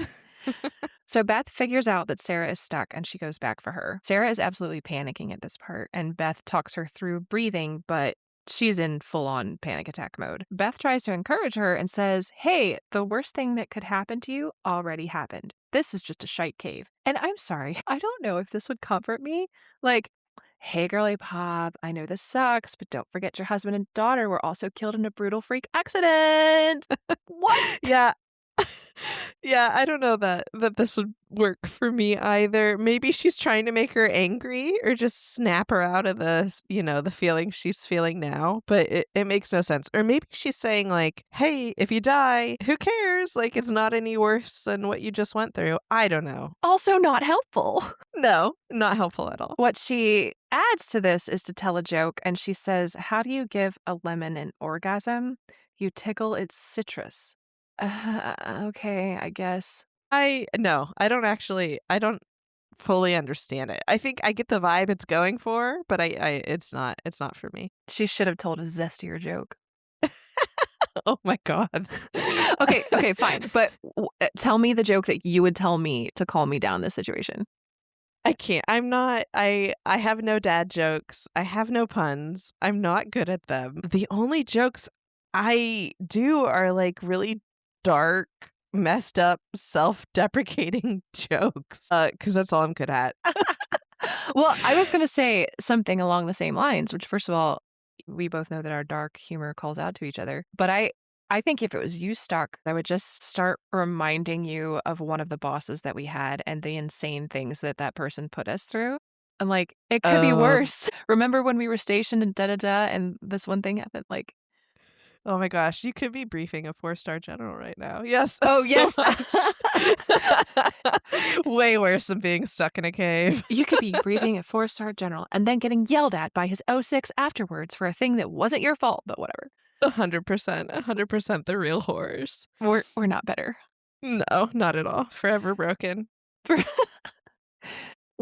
So Beth figures out that Sarah is stuck, and she goes back for her. Sarah is absolutely panicking at this part, and Beth talks her through breathing, but she's in full-on panic attack mode. Beth tries to encourage her and says, hey, the worst thing that could happen to you already happened. This is just a shite cave. And I'm sorry, I don't know if this would comfort me. Like, hey, girly pop, I know this sucks, but don't forget your husband and daughter were also killed in a brutal freak accident. What? Yeah. Yeah, I don't know that this would work for me either. Maybe she's trying to make her angry or just snap her out of the feeling she's feeling now, but it makes no sense. Or maybe she's saying like, hey, if you die, who cares? Like, it's not any worse than what you just went through. I don't know. Also not helpful. No, not helpful at all. What she adds to this is to tell a joke, and she says, how do you give a lemon an orgasm? You tickle its citrus. Okay, I guess. I don't fully understand it. I think I get the vibe it's going for, but it's not for me. She should have told a zestier joke. Oh my God. Okay, fine. But tell me the joke that you would tell me to calm me down this situation. I can't. I have no dad jokes. I have no puns. I'm not good at them. The only jokes I do are like really dark, messed up, self-deprecating jokes. Because that's all I'm good at. Well, I was going to say something along the same lines, which, first of all, we both know that our dark humor calls out to each other. But I think if it was you stuck, I would just start reminding you of one of the bosses that we had and the insane things that person put us through. And like, it could be worse. Remember when we were stationed in da-da-da and this one thing happened? Like, oh my gosh, you could be briefing a 4-star general right now. Yes. Oh, so yes. Way worse than being stuck in a cave. You could be briefing a 4-star general and then getting yelled at by his 06 afterwards for a thing that wasn't your fault, but whatever. 100% the real horrors. We're not better. No, not at all. Forever broken.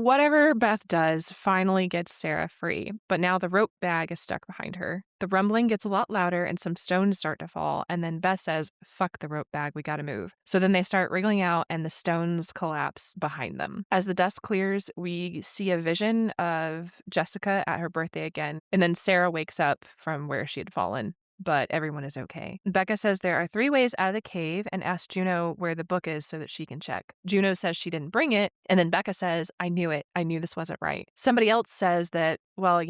Whatever Beth does finally gets Sarah free, but now the rope bag is stuck behind her. The rumbling gets a lot louder and some stones start to fall, and then Beth says, "Fuck the rope bag, we gotta move." So then they start wriggling out and the stones collapse behind them. As the dust clears, we see a vision of Jessica at her birthday again, and then Sarah wakes up from where she had fallen. But everyone is okay. Becca says there are 3 ways out of the cave and asks Juno where the book is so that she can check. Juno says she didn't bring it, and then Becca says, "I knew it. I knew this wasn't right." Somebody else says that, well,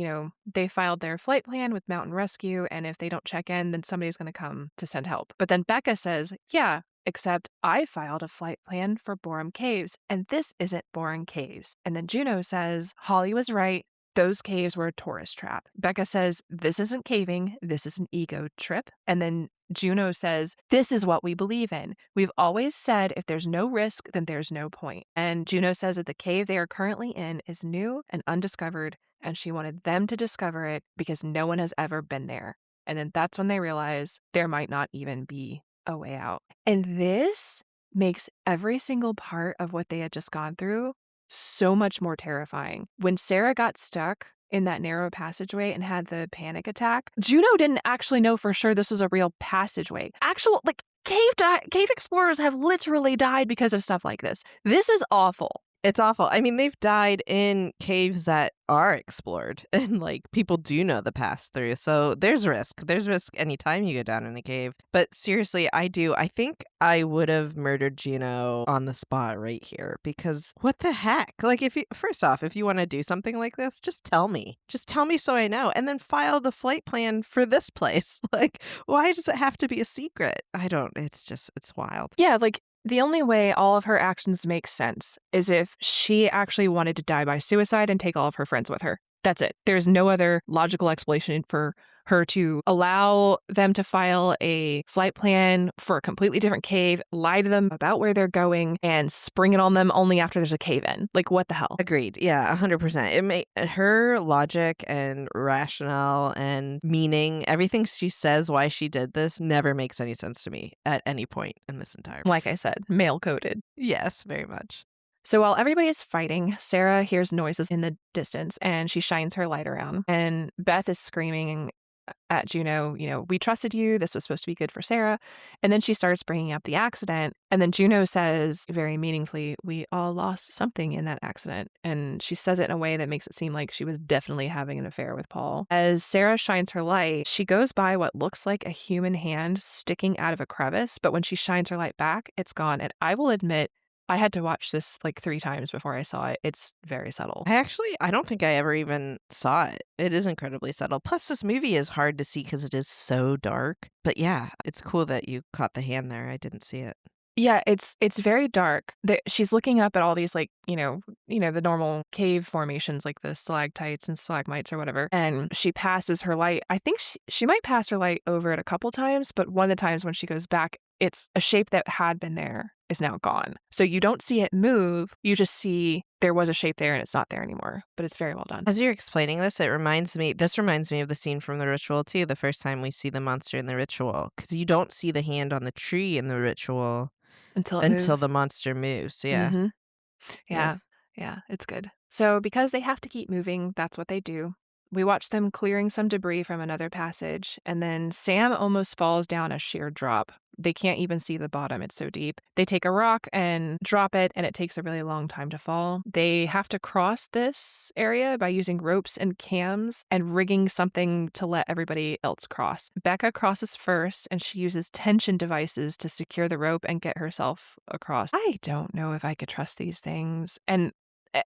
they filed their flight plan with Mountain Rescue, and if they don't check in, then somebody's going to come to send help. But then Becca says, "Yeah, except I filed a flight plan for Borum Caves, and this isn't Borum Caves." And then Juno says, "Holly was right. Those caves were a tourist trap." Becca says, "This isn't caving. This is an ego trip." And then Juno says, "This is what we believe in. We've always said if there's no risk, then there's no point." And Juno says that the cave they are currently in is new and undiscovered, and she wanted them to discover it because no one has ever been there. And then that's when they realize there might not even be a way out. And this makes every single part of what they had just gone through so much more terrifying. When Sarah got stuck in that narrow passageway and had the panic attack, Juno didn't actually know for sure this was a real passageway. Cave explorers have literally died because of stuff like this. This is awful. It's awful. I mean, they've died in caves that are explored and people do know the pass through. So there's risk. There's risk anytime you go down in a cave. But seriously, I think I would have murdered Juno on the spot right here because what the heck? First off, if you want to do something like this, just tell me. Just tell me so I know. And then file the flight plan for this place. Why does it have to be a secret? It's wild. Yeah, the only way all of her actions make sense is if she actually wanted to die by suicide and take all of her friends with her. That's it. There's no other logical explanation for her to allow them to file a flight plan for a completely different cave, lie to them about where they're going, and spring it on them only after there's a cave in. What the hell? Agreed. Yeah, 100%. Her logic and rationale and meaning, everything she says why she did this never makes any sense to me at any point in this entire. Like I said, male-coded. Yes, very much. So while everybody's fighting, Sarah hears noises in the distance and she shines her light around. And Beth is screaming at Juno, "We trusted you. This was supposed to be good for Sarah." And then she starts bringing up the accident. And then Juno says very meaningfully, "We all lost something in that accident." And she says it in a way that makes it seem like she was definitely having an affair with Paul. As Sarah shines her light, she goes by what looks like a human hand sticking out of a crevice. But when she shines her light back, it's gone. And I will admit, I had to watch this 3 times before I saw it. It's very subtle. I don't think I ever even saw it. It is incredibly subtle. Plus, this movie is hard to see because it is so dark. But yeah, it's cool that you caught the hand there. I didn't see it. Yeah, it's very dark. She's looking up at all these the normal cave formations like the stalactites and stalagmites or whatever. And she passes her light. I think she might pass her light over it a couple times, but one of the times when she goes back, it's a shape that had been there is now gone. So you don't see it move. You just see there was a shape there and it's not there anymore. But it's very well done. As you're explaining this, reminds me of the scene from The Ritual too, the first time we see the monster in The Ritual. Because you don't see the hand on the tree in The Ritual until the monster moves. So yeah. Mm-hmm. Yeah, it's good. So because they have to keep moving, that's what they do. We watch them clearing some debris from another passage, and then Sam almost falls down a sheer drop. They can't even see the bottom, it's so deep. They take a rock and drop it, and it takes a really long time to fall. They have to cross this area by using ropes and cams and rigging something to let everybody else cross. Becca crosses first, and she uses tension devices to secure the rope and get herself across. I don't know if I could trust these things. And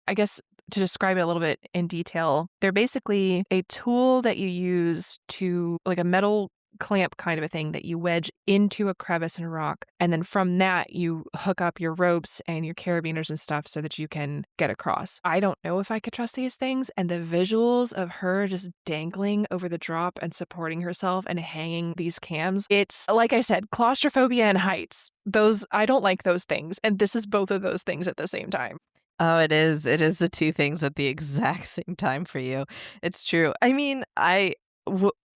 I guess to describe it a little bit in detail, they're basically a tool that you use to, a metal clamp kind of a thing that you wedge into a crevice in a rock. And then from that, you hook up your ropes and your carabiners and stuff so that you can get across. I don't know if I could trust these things. And the visuals of her just dangling over the drop and supporting herself and hanging these cams, it's, like I said, claustrophobia and heights. I don't like those things. And this is both of those things at the same time. Oh, it is. It is the two things at the exact same time for you. It's true. I mean,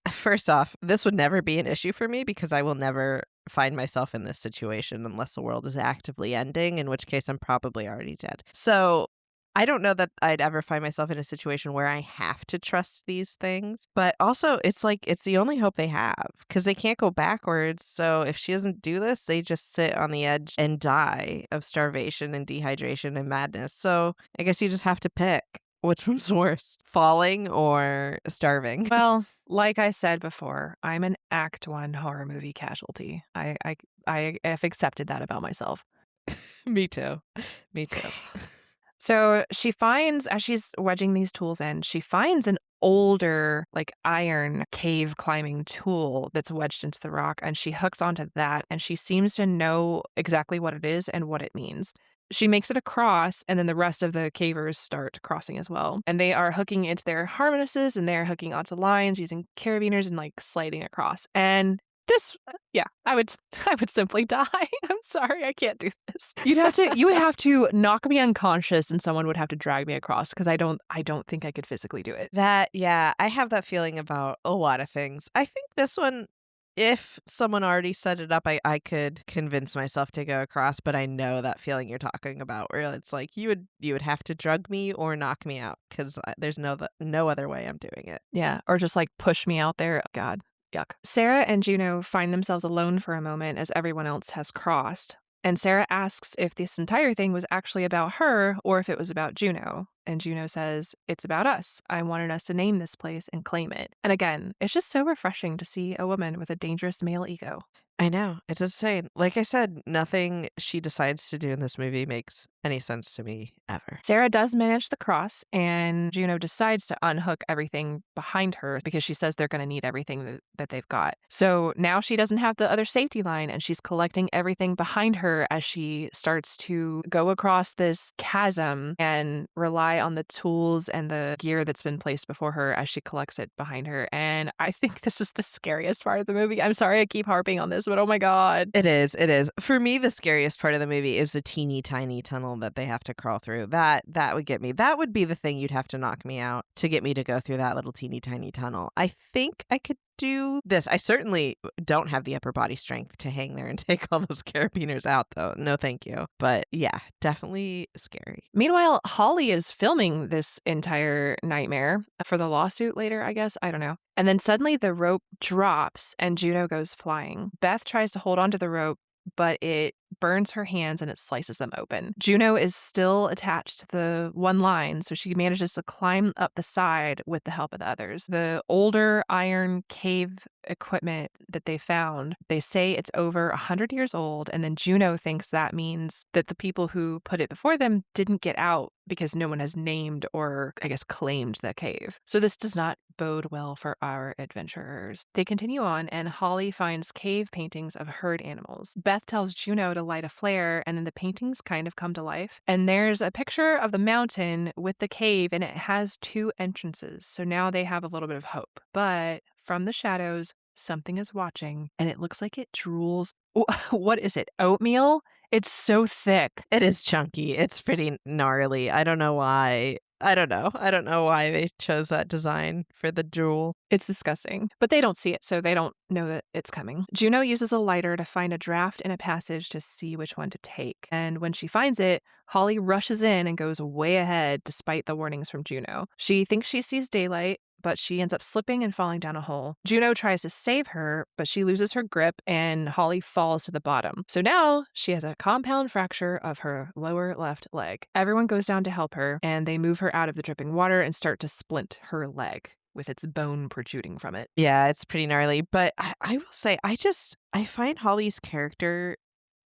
first off, this would never be an issue for me because I will never find myself in this situation unless the world is actively ending, in which case I'm probably already dead. So I don't know that I'd ever find myself in a situation where I have to trust these things. But also, it's like it's the only hope they have because they can't go backwards. So if she doesn't do this, they just sit on the edge and die of starvation and dehydration and madness. So I guess you just have to pick. Which one's worse, falling or starving? Well, like I said before, I'm an Act 1 horror movie casualty. I have accepted that about myself. Me too. Me too. So she finds, as she's wedging these tools in, she finds an older, like iron cave climbing tool that's wedged into the rock, and she hooks onto that, and she seems to know exactly what it is and what it means. She makes it across, and then the rest of the cavers start crossing as well. And they are hooking into their harnesses, and they're hooking onto lines using carabiners and like sliding across. And this, yeah, I would simply die. I'm sorry, I can't do this. You would have to knock me unconscious, and someone would have to drag me across because I don't think I could physically do it. Yeah, I have that feeling about a lot of things. I think this one, if someone already set it up, I could convince myself to go across, but I know that feeling you're talking about where it's like you would have to drug me or knock me out because there's no other way I'm doing it. Yeah, or just like push me out there. God, yuck. Sarah and Juno find themselves alone for a moment as everyone else has crossed. And Sarah asks if this entire thing was actually about her or if it was about Juno. And Juno says, "It's about us. I wanted us to name this place and claim it." And again, it's just so refreshing to see a woman with a dangerous male ego. I know. It's insane. Like I said, nothing she decides to do in this movie makes any sense to me ever. Sarah does manage the cross, and Juno decides to unhook everything behind her because she says they're going to need everything that they've got. So now she doesn't have the other safety line, and she's collecting everything behind her as she starts to go across this chasm and rely on the tools and the gear that's been placed before her as she collects it behind her. And I think this is the scariest part of the movie. I'm sorry I keep harping on this, but oh my God. It is. For me, the scariest part of the movie is the teeny tiny tunnel that they have to crawl through. That would get me. That would be the thing you'd have to knock me out to get me to go through that little teeny tiny tunnel. I think I could do this. I certainly don't have the upper body strength to hang there and take all those carabiners out, though. No, thank you. But yeah, definitely scary. Meanwhile, Holly is filming this entire nightmare for the lawsuit later, I guess. I don't know. And then suddenly the rope drops and Juno goes flying. Beth tries to hold onto the rope, but it burns her hands and it slices them open. Juno is still attached to the one line, so she manages to climb up the side with the help of the others. The older iron cave equipment that they found, they say it's over 100 years old, and then Juno thinks that means that the people who put it before them didn't get out because no one has named or, I guess, claimed the cave. So this does not bode well for our adventurers. They continue on, and Holly finds cave paintings of herd animals. Beth tells Juno to light a flare, and then the paintings kind of come to life. And there's a picture of the mountain with the cave, and it has two entrances. So now they have a little bit of hope. But from the shadows, something is watching, and it looks like it drools. What is it? Oatmeal? It's so thick. It is chunky. It's pretty gnarly. I don't know why. I don't know why they chose that design for the drool. It's disgusting. But they don't see it, so they don't know that it's coming. Juno uses a lighter to find a draft in a passage to see which one to take. And when she finds it, Holly rushes in and goes way ahead despite the warnings from Juno. She thinks she sees daylight, but she ends up slipping and falling down a hole. Juno tries to save her, but she loses her grip and Holly falls to the bottom. So now she has a compound fracture of her lower left leg. Everyone goes down to help her, and they move her out of the dripping water and start to splint her leg with its bone protruding from it. Yeah, it's pretty gnarly. But I will say, I find Holly's character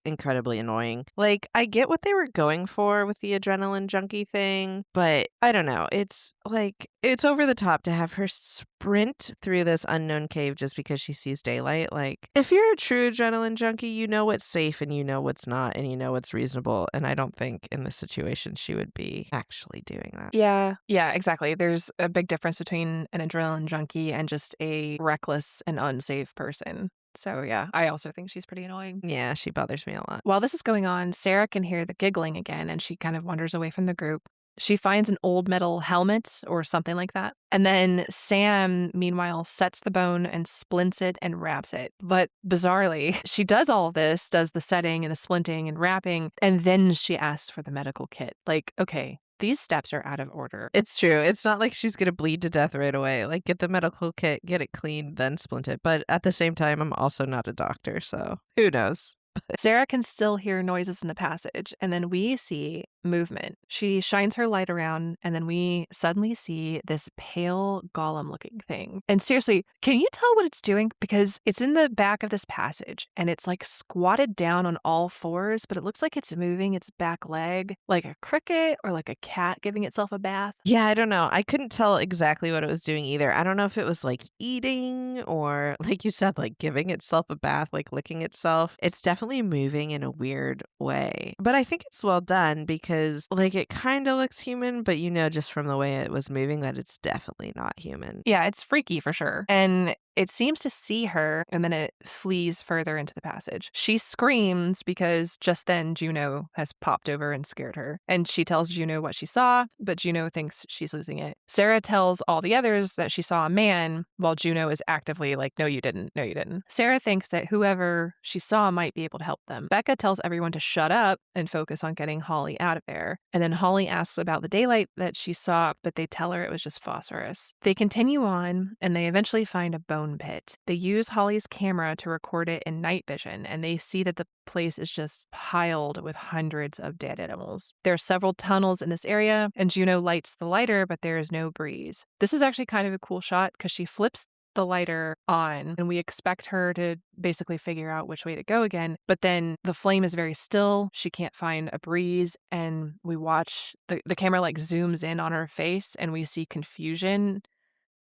incredibly annoying. Like, I get what they were going for with the adrenaline junkie thing, but I don't know. It's like, it's over the top to have her sprint through this unknown cave just because she sees daylight. Like, if you're a true adrenaline junkie, you know what's safe and you know what's not and you know what's reasonable. And I don't think in this situation she would be actually doing that. Yeah, exactly. There's a big difference between an adrenaline junkie and just a reckless and unsafe person. So yeah, I also think she's pretty annoying. Yeah, she bothers me a lot. While this is going on, Sarah can hear the giggling again, and she kind of wanders away from the group. She finds an old metal helmet or something like that. And then Sam, meanwhile, sets the bone and splints it and wraps it. But bizarrely, she does all of this, does the setting and the splinting and wrapping, and then she asks for the medical kit. Like, okay, these steps are out of order. It's true. It's not like she's gonna bleed to death right away. Like, get the medical kit, get it cleaned, then splint it. But at the same time, I'm also not a doctor, so who knows? Sarah can still hear noises in the passage, and then we see movement. She shines her light around, and then we suddenly see this pale golem-looking thing. And seriously, can you tell what it's doing? Because it's in the back of this passage, and it's like squatted down on all fours, but it looks like it's moving its back leg like a cricket or like a cat giving itself a bath. Yeah, I don't know. I couldn't tell exactly what it was doing either. I don't know if it was like eating or, like you said, like giving itself a bath, like licking itself. It's definitely moving in a weird way. But I think it's well done because, like, it kind of looks human, but you know, just from the way it was moving, that it's definitely not human. Yeah, it's freaky for sure. And it seems to see her, and then it flees further into the passage. She screams because just then Juno has popped over and scared her. And she tells Juno what she saw, but Juno thinks she's losing it. Sarah tells all the others that she saw a man, while Juno is actively like, no, you didn't. No, you didn't. Sarah thinks that whoever she saw might be able to help them. Becca tells everyone to shut up and focus on getting Holly out of there. And then Holly asks about the daylight that she saw, but they tell her it was just phosphorus. They continue on, and they eventually find a bone pit. They use Holly's camera to record it in night vision, and they see that the place is just piled with hundreds of dead animals. There are several tunnels in this area, and Juno lights the lighter, but there is no breeze. This is actually kind of a cool shot because she flips the lighter on, and we expect her to basically figure out which way to go again. But then the flame is very still. She can't find a breeze, and we watch the camera like zooms in on her face, and we see confusion.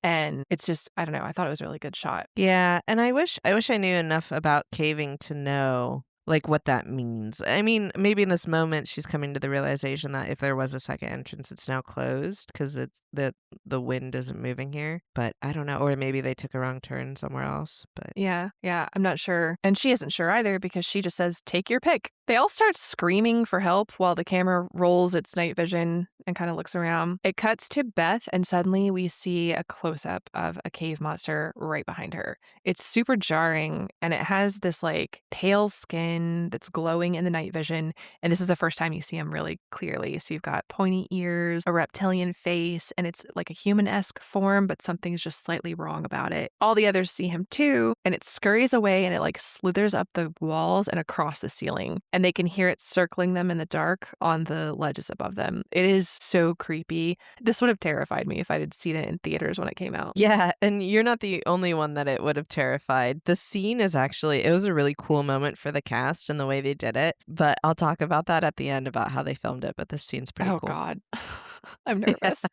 And it's just, I don't know, I thought it was a really good shot. Yeah, and I wish I knew enough about caving to know like what that means. I mean, maybe in this moment she's coming to the realization that if there was a second entrance, it's now closed because it's the wind isn't moving here. But I don't know, or maybe they took a wrong turn somewhere else. But Yeah, I'm not sure. And she isn't sure either because she just says, take your pick. They all start screaming for help while the camera rolls its night vision and kind of looks around. It cuts to Beth, and suddenly we see a close-up of a cave monster right behind her. It's super jarring, and it has this like pale skin that's glowing in the night vision, and this is the first time you see him really clearly. So you've got pointy ears, a reptilian face, and it's like a human-esque form, but something's just slightly wrong about it. All the others see him too, and it scurries away, and it like slithers up the walls and across the ceiling. And they can hear it circling them in the dark on the ledges above them. It is so creepy. This would have terrified me if I had seen it in theaters when it came out. yeah, and you're not the only one that it would have terrified. The scene is actually, it was a really cool moment for the cast and the way they did it. But I'll talk about that at the end about how they filmed it. But this scene's pretty Oh, cool. God. I'm nervous.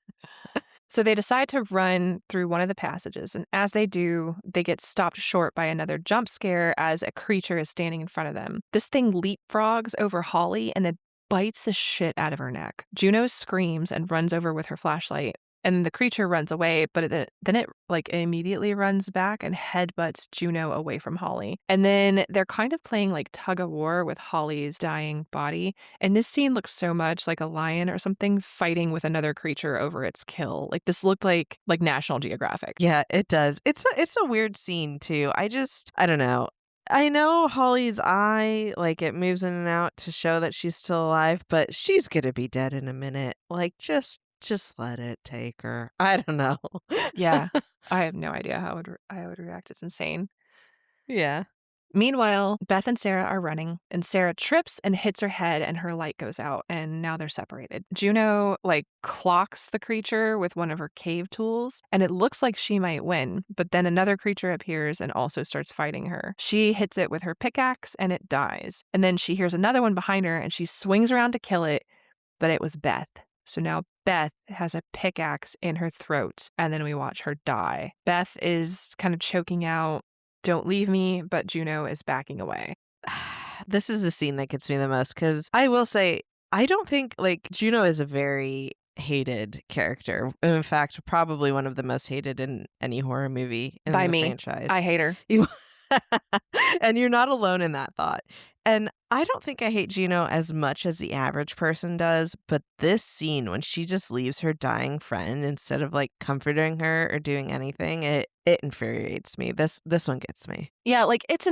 So they decide to run through one of the passages, and as they do, they get stopped short by another jump scare as a creature is standing in front of them. This thing leapfrogs over Holly and then bites the shit out of her neck. Juno screams and runs over with her flashlight, and the creature runs away, but then it like immediately runs back and headbutts Juno away from Holly. And then they're kind of playing like tug of war with Holly's dying body. And this scene looks so much like a lion or something fighting with another creature over its kill. Like this looked like National Geographic. Yeah, it does. It's a weird scene too. I don't know. I know Holly's eye, like it moves in and out to show that she's still alive, but she's gonna be dead in a minute. Like just let it take her. I don't know. Yeah, I have no idea how I would react. It's insane. Yeah. Meanwhile, Beth and Sarah are running, and Sarah trips and hits her head, and her light goes out, and now they're separated. Juno, like, clocks the creature with one of her cave tools, and it looks like she might win, but then another creature appears and also starts fighting her. She hits it with her pickaxe, and it dies. And then she hears another one behind her, and she swings around to kill it, but it was Beth. So now Beth has a pickaxe in her throat, and then we watch her die. Beth is kind of choking out, "Don't leave me," but Juno is backing away. This is the scene that gets me the most because I will say, I don't think like Juno is a very hated character. In fact, probably one of the most hated in any horror movie in By the me. franchise. I hate her. And you're not alone in that thought. And I don't think I hate Juno as much as the average person does, but this scene when she just leaves her dying friend instead of like comforting her or doing anything, it infuriates me. This one gets me. Yeah, like it's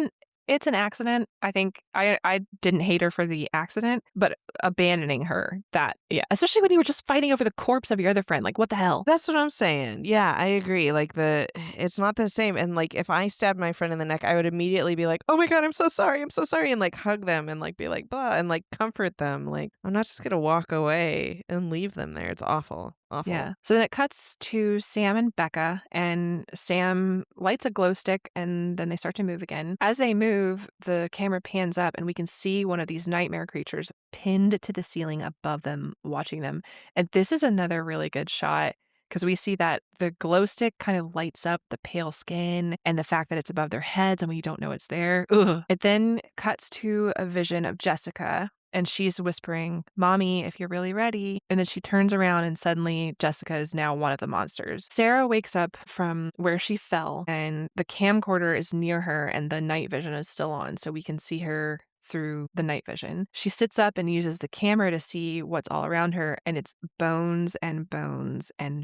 It's an accident. I think I didn't hate her for the accident, but abandoning her, that, yeah. Especially when you were just fighting over the corpse of your other friend. Like, what the hell? That's what I'm saying. Yeah, I agree. Like it's not the same. And like if I stabbed my friend in the neck, I would immediately be like, "Oh my God, I'm so sorry. I'm so sorry." And like hug them and like be like, blah, and like comfort them. Like I'm not just gonna walk away and leave them there. It's awful. Awful. Yeah. So then it cuts to Sam and Becca, and Sam lights a glow stick, and then they start to move again. As they move, the camera pans up, and we can see one of these nightmare creatures pinned to the ceiling above them, watching them. And this is another really good shot because we see that the glow stick kind of lights up the pale skin and the fact that it's above their heads and we don't know it's there. Ugh. It then cuts to a vision of Jessica. And she's whispering, "Mommy, if you're really ready." And then she turns around and suddenly Jessica is now one of the monsters. Sarah wakes up from where she fell and the camcorder is near her and the night vision is still on. So we can see her through the night vision. She sits up and uses the camera to see what's all around her, and it's bones and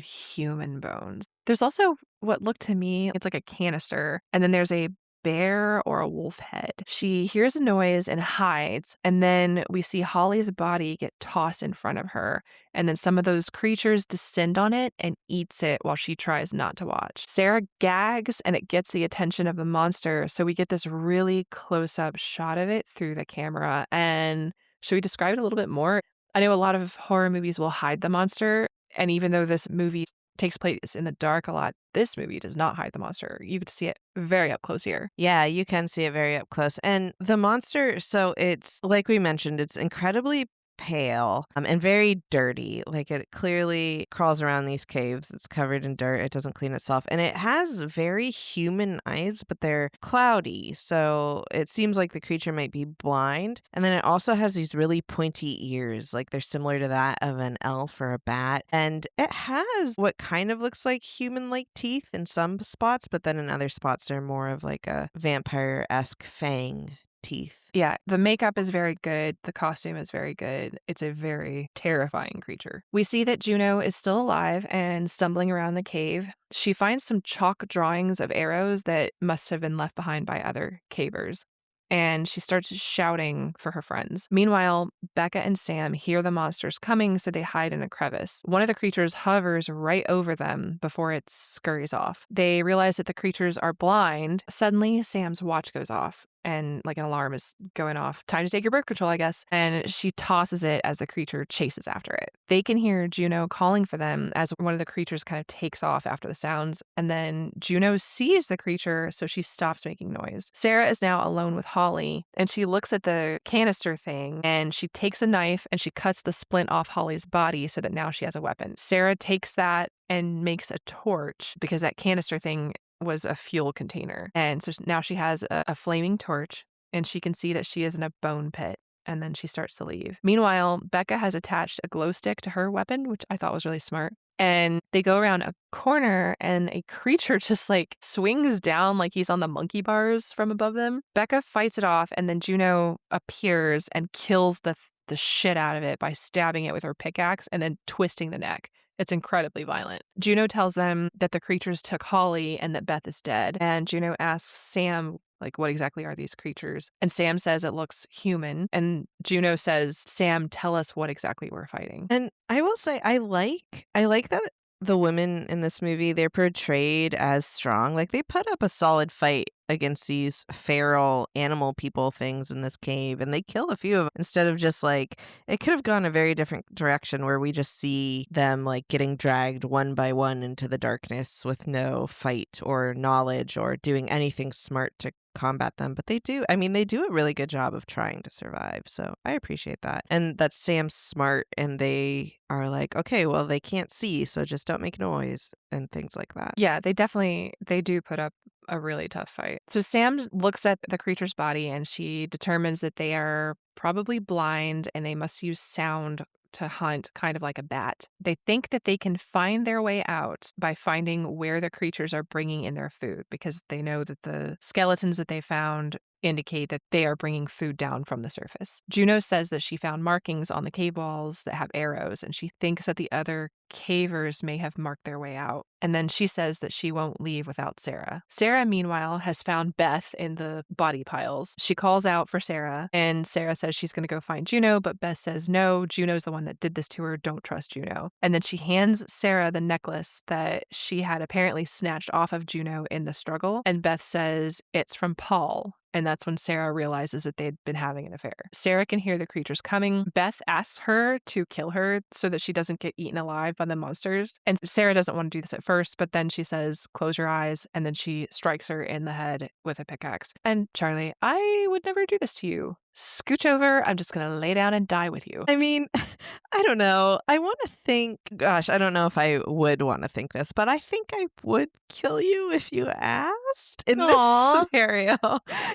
human bones. There's also what looked to me, it's like a canister, and then there's a bear or a wolf head. She hears a noise and hides, and then we see Holly's body get tossed in front of her, and then some of those creatures descend on it and eats it while she tries not to watch. Sarah gags and it gets the attention of the monster, so we get this really close-up shot of it through the camera. And should we describe it a little bit more? I know a lot of horror movies will hide the monster, and even though this movie takes place in the dark a lot, this movie does not hide the monster. You get to see it very up close here. Yeah, you can see it very up close. And the monster, so it's like we mentioned, it's incredibly pale and very dirty. Like it clearly crawls around these caves. It's covered in dirt. It doesn't clean itself. And it has very human eyes, but they're cloudy. So it seems like the creature might be blind. And then it also has these really pointy ears. Like they're similar to that of an elf or a bat. And it has what kind of looks like human-like teeth in some spots, but then in other spots they're more of like a vampire-esque fang teeth. Yeah, the makeup is very good. The costume is very good. It's a very terrifying creature. We see that Juno is still alive and stumbling around the cave. She finds some chalk drawings of arrows that must have been left behind by other cavers, and she starts shouting for her friends. Meanwhile, Becca and Sam hear the monsters coming, so they hide in a crevice. One of the creatures hovers right over them before it scurries off. They realize that the creatures are blind. Suddenly, Sam's watch goes off, and like an alarm is going off. Time to take your birth control, I guess. And she tosses it as the creature chases after it. They can hear Juno calling for them as one of the creatures kind of takes off after the sounds. And then Juno sees the creature, so she stops making noise. Sarah is now alone with Holly, and she looks at the canister thing, and she takes a knife and she cuts the splint off Holly's body so that now she has a weapon. Sarah takes that and makes a torch because that canister thing was a fuel container. And so now she has a flaming torch, and she can see that she is in a bone pit. And then she starts to leave. Meanwhile, Becca has attached a glow stick to her weapon, which I thought was really smart. And they go around a corner, and a creature just like swings down like he's on the monkey bars from above them. Becca fights it off, and then Juno appears and kills the shit out of it by stabbing it with her pickaxe and then twisting the neck. It's incredibly violent. Juno tells them that the creatures took Holly and that Beth is dead. And Juno asks Sam, like, what exactly are these creatures? And Sam says it looks human. And Juno says, Sam, tell us what exactly we're fighting. And I will say, I like that the women in this movie, they're portrayed as strong. Like they put up a solid fight against these feral animal people things in this cave, and they kill a few of them instead of just like, it could have gone a very different direction where we just see them like getting dragged one by one into the darkness with no fight or knowledge or doing anything smart to combat them. But they do a really good job of trying to survive, so I appreciate that. And that Sam's smart, and they are like, okay, well, they can't see, so just don't make noise and things like that. Yeah, they do put up a really tough fight. So Sam looks at the creature's body, and she determines that they are probably blind and they must use sound to hunt, kind of like a bat. They think that they can find their way out by finding where the creatures are bringing in their food, because they know that the skeletons that they found indicate that they are bringing food down from the surface. Juno says that she found markings on the cave walls that have arrows, and she thinks that the other cavers may have marked their way out. And then she says that she won't leave without Sarah. Sarah, meanwhile, has found Beth in the body piles. She calls out for Sarah, and Sarah says she's going to go find Juno, but Beth says no, Juno's the one that did this to her, don't trust Juno. And then she hands Sarah the necklace that she had apparently snatched off of Juno in the struggle, and Beth says it's from Paul. And that's when Sarah realizes that they'd been having an affair. Sarah can hear the creatures coming. Beth asks her to kill her so that she doesn't get eaten alive by the monsters. And Sarah doesn't want to do this at first, but then she says, close your eyes. And then she strikes her in the head with a pickaxe. And Charlie, I would never do this to you. Scooch over. I'm just going to lay down and die with you. I mean, I don't know. I want to think, gosh, I don't know if I would want to think this, but I think I would kill you if you asked in Aw. this scenario.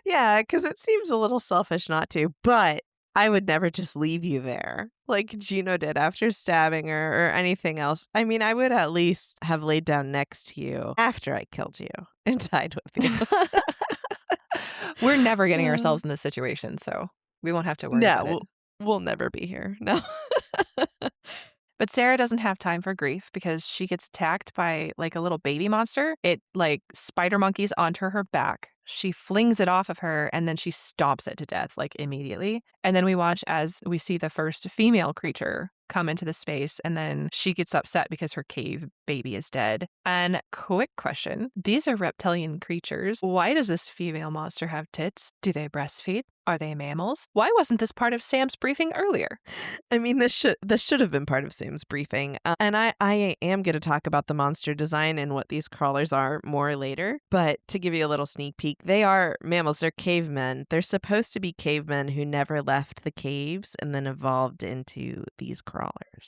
Yeah, because it seems a little selfish not to, but I would never just leave you there like Juno did after stabbing her or anything else. I mean, I would at least have laid down next to you after I killed you and died with you. We're never getting ourselves in this situation, so we won't have to worry about it. We'll never be here. No. But Sarah doesn't have time for grief because she gets attacked by like a little baby monster. It like spider monkeys onto her back. She flings it off of her and then she stomps it to death like immediately. And then we watch as we see the first female creature come into the space, and then she gets upset because her cave baby is dead. And quick question, these are reptilian creatures. Why does this female monster have tits? Do they breastfeed? Are they mammals? Why wasn't this part of Sam's briefing earlier? I mean, this should have been part of Sam's briefing. And I am going to talk about the monster design and what these crawlers are more later. But to give you a little sneak peek, they are mammals. They're cavemen. They're supposed to be cavemen who never left the caves and then evolved into these crawlers.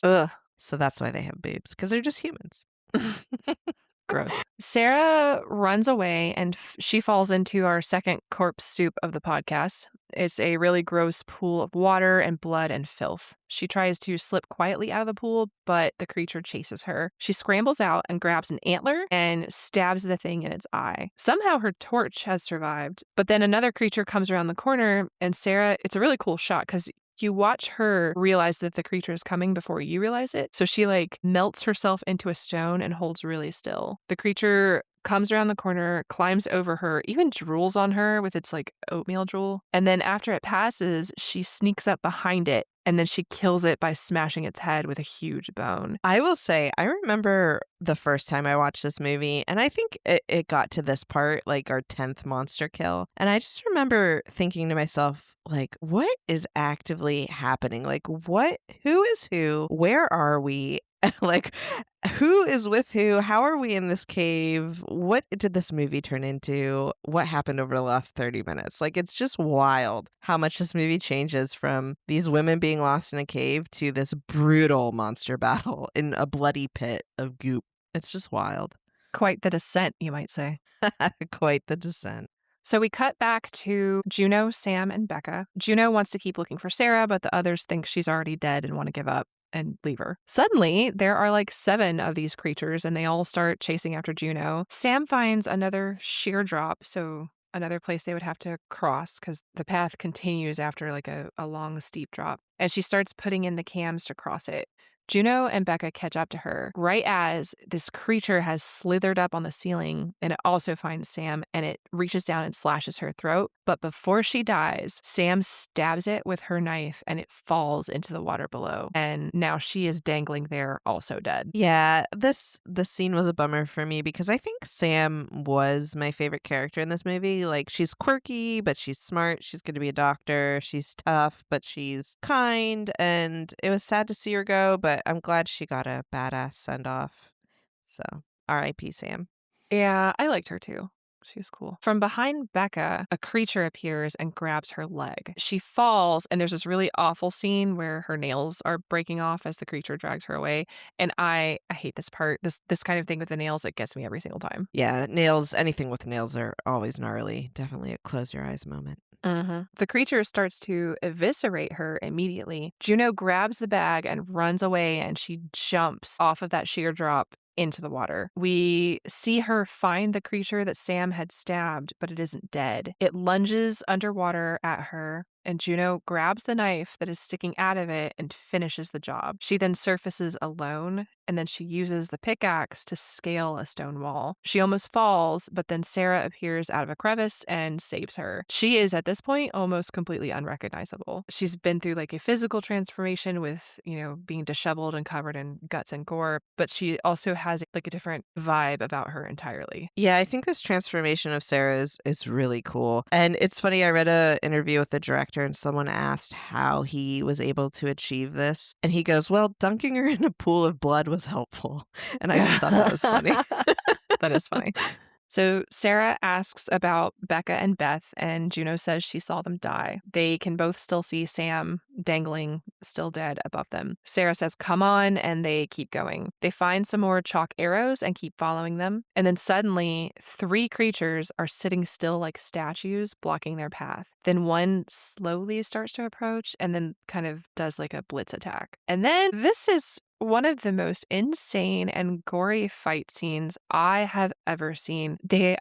Ugh. So that's why they have boobs, because they're just humans. Gross. Sarah runs away and she falls into our second corpse soup of the podcast. It's a really gross pool of water and blood and filth. She tries to slip quietly out of the pool, but the creature chases her. She scrambles out and grabs an antler and stabs the thing in its eye. Somehow her torch has survived, but then another creature comes around the corner, and Sarah, it's a really cool shot because you watch her realize that the creature is coming before you realize it. So she like melts herself into a stone and holds really still. The creature comes around the corner, climbs over her, even drools on her with its like oatmeal drool. And then after it passes, she sneaks up behind it and then she kills it by smashing its head with a huge bone. I will say, I remember the first time I watched this movie, and I think it got to this part, like our 10th monster kill. And I just remember thinking to myself, like, what is actively happening? Like, who is who? Where are we? Like, who is with who? How are we in this cave? What did this movie turn into? What happened over the last 30 minutes? Like, it's just wild how much this movie changes from these women being lost in a cave to this brutal monster battle in a bloody pit of goop. It's just wild. Quite the descent, you might say. Quite the descent. So we cut back to Juno, Sam, and Becca. Juno wants to keep looking for Sarah, but the others think she's already dead and want to give up and leave her. Suddenly, there are like 7 of these creatures, and they all start chasing after Juno. Sam finds another sheer drop, so another place they would have to cross because the path continues after like a long, steep drop. And she starts putting in the cams to cross it. Juno and Becca catch up to her right as this creature has slithered up on the ceiling, and it also finds Sam, and it reaches down and slashes her throat. But before she dies, Sam stabs it with her knife and it falls into the water below. And now she is dangling there, also dead. Yeah, this scene was a bummer for me because I think Sam was my favorite character in this movie. Like, she's quirky, but she's smart. She's going to be a doctor. She's tough, but she's kind. And it was sad to see her go, but I'm glad she got a badass send off. So, R.I.P. Sam. Yeah, I liked her too. She was cool. From behind Becca, a creature appears and grabs her leg. She falls, and there's this really awful scene where her nails are breaking off as the creature drags her away. And I hate this part. This kind of thing with the nails, it gets me every single time. Yeah, nails, anything with nails are always gnarly. Definitely a close your eyes moment. The creature starts to eviscerate her immediately. Juno grabs the bag and runs away, and she jumps off of that sheer drop into the water. We see her find the creature that Sam had stabbed, but it isn't dead. It lunges underwater at her, and Juno grabs the knife that is sticking out of it and finishes the job. She then surfaces alone, and then she uses the pickaxe to scale a stone wall. She almost falls, but then Sarah appears out of a crevice and saves her. She is, at this point, almost completely unrecognizable. She's been through like a physical transformation with, being disheveled and covered in guts and gore, but she also has like a different vibe about her entirely. Yeah, I think this transformation of Sarah is really cool. And it's funny, I read an interview with the director and someone asked how he was able to achieve this. And he goes, well, dunking her in a pool of blood was helpful. And I just thought that was funny. That is funny. So Sarah asks about Becca and Beth, and Juno says she saw them die. They can both still see Sam dangling, still dead, above them. Sarah says, come on, and they keep going. They find some more chalk arrows and keep following them. And then suddenly, 3 creatures are sitting still like statues, blocking their path. Then one slowly starts to approach and then kind of does like a blitz attack. And then this is one of the most insane and gory fight scenes I have ever seen. There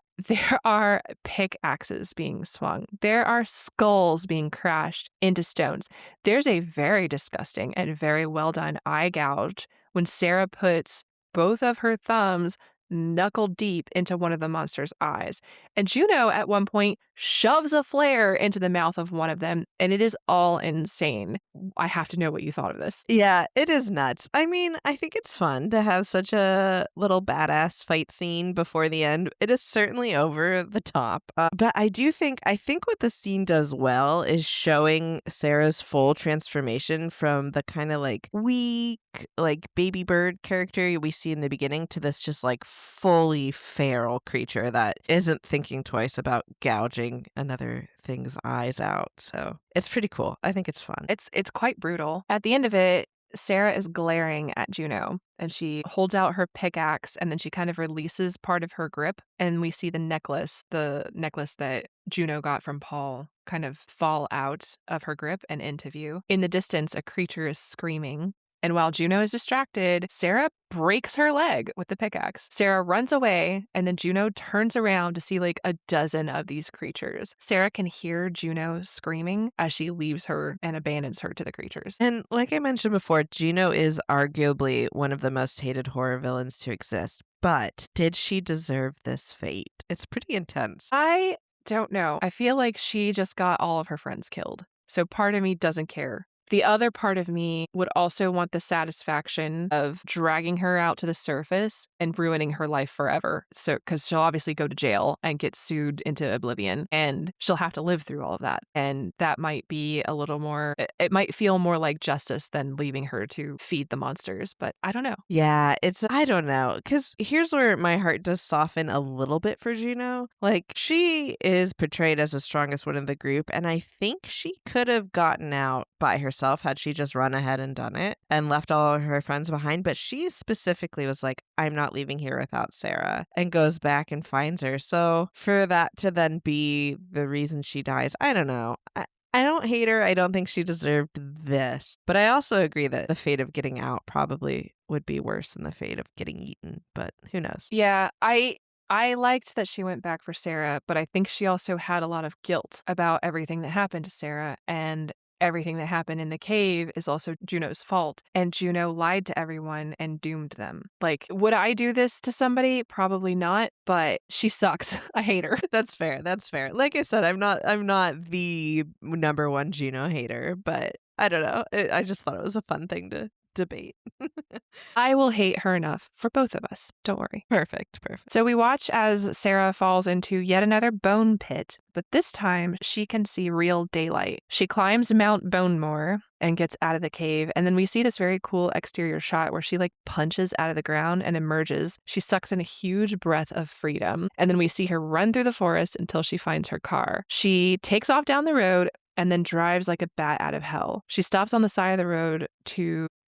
are pickaxes being swung. There are skulls being crashed into stones. There's a very disgusting and very well done eye gouge when Sarah puts both of her thumbs knuckle deep into one of the monster's eyes. And Juno, at one point, shoves a flare into the mouth of one of them, and it is all insane. I have to know what you thought of this. Yeah, it is nuts. I mean, I think it's fun to have such a little badass fight scene before the end. It is certainly over the top. But I think what the scene does well is showing Sarah's full transformation from the kind of like weak, like baby bird character we see in the beginning to this just like fully feral creature that isn't thinking twice about gouging another thing's eyes out. So it's pretty cool. I think it's fun. It's quite brutal. At the end of it, Sarah is glaring at Juno, and she holds out her pickaxe, and then she kind of releases part of her grip, and we see the necklace that Juno got from Paul, kind of fall out of her grip and into view. In the distance, a creature is screaming. And while Juno is distracted, Sarah breaks her leg with the pickaxe. Sarah runs away, and then Juno turns around to see like a dozen of these creatures. Sarah can hear Juno screaming as she leaves her and abandons her to the creatures. And like I mentioned before, Juno is arguably one of the most hated horror villains to exist. But did she deserve this fate? It's pretty intense. I don't know. I feel like she just got all of her friends killed. So part of me doesn't care. The other part of me would also want the satisfaction of dragging her out to the surface and ruining her life forever. So, because she'll obviously go to jail and get sued into oblivion, and she'll have to live through all of that. And that might be a little more, it might feel more like justice than leaving her to feed the monsters, but I don't know. Yeah, I don't know. Because here's where my heart does soften a little bit for Juno. Like, she is portrayed as the strongest one in the group, and I think she could have gotten out by herself had she just run ahead and done it and left all of her friends behind. But she specifically was like, I'm not leaving here without Sarah, and goes back and finds her. So for that to then be the reason she dies, I don't know. I don't hate her. I don't think she deserved this. But I also agree that the fate of getting out probably would be worse than the fate of getting eaten. But who knows? Yeah, I liked that she went back for Sarah, but I think she also had a lot of guilt about everything that happened to Sarah, and everything that happened in the cave is also Juno's fault. And Juno lied to everyone and doomed them. Like, would I do this to somebody? Probably not, but she sucks. I hate her. That's fair. That's fair. Like I said, I'm not the number one Juno hater, but I don't know. I just thought it was a fun thing to debate. I will hate her enough for both of us. Don't worry. Perfect. So we watch as Sarah falls into yet another bone pit, but this time she can see real daylight. She climbs Mount Bonemore and gets out of the cave, and then we see this very cool exterior shot where she like punches out of the ground and emerges. She sucks in a huge breath of freedom, and then we see her run through the forest until she finds her car. She takes off down the road and then drives like a bat out of hell. She stops on the side of the road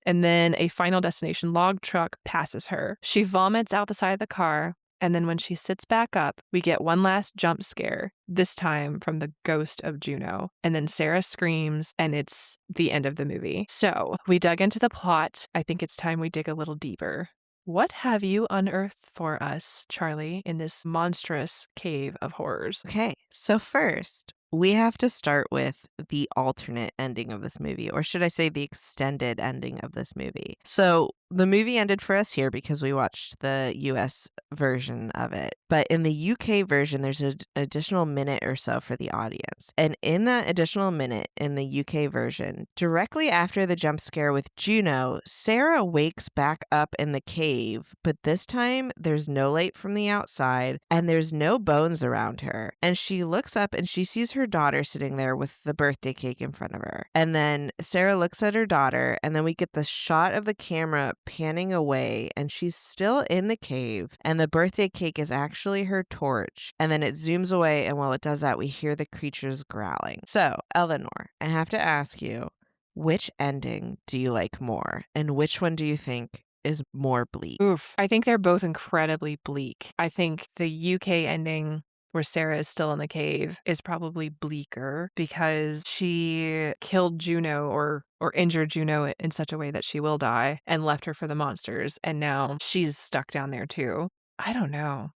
and then a Final Destination log truck passes her. She vomits out the side of the car, and then when she sits back up, we get one last jump scare, this time from the ghost of Juno. And then Sarah screams, and it's the end of the movie. So we dug into the plot. I think it's time we dig a little deeper. What have you unearthed for us, Charlie, in this monstrous cave of horrors? Okay, so first, we have to start with the alternate ending of this movie, or should I say the extended ending of this movie. So the movie ended for us here because we watched the US version of it. But in the UK version, there's an additional minute or so for the audience. And in that additional minute in the UK version, directly after the jump scare with Juno, Sarah wakes back up in the cave, but this time there's no light from the outside and there's no bones around her. And she looks up and she sees her daughter sitting there with the birthday cake in front of her. And then Sarah looks at her daughter, and then we get the shot of the camera panning away, and she's still in the cave, and the birthday cake is actually her torch. And then it zooms away, and while it does that, we hear the creatures growling. So, Eleanor, I have to ask you, which ending do you like more, and which one do you think is more bleak? Oof. I think they're both incredibly bleak. I think the UK ending, where Sarah is still in the cave, is probably bleaker because she killed Juno or injured Juno in such a way that she will die and left her for the monsters. And now she's stuck down there too. I don't know.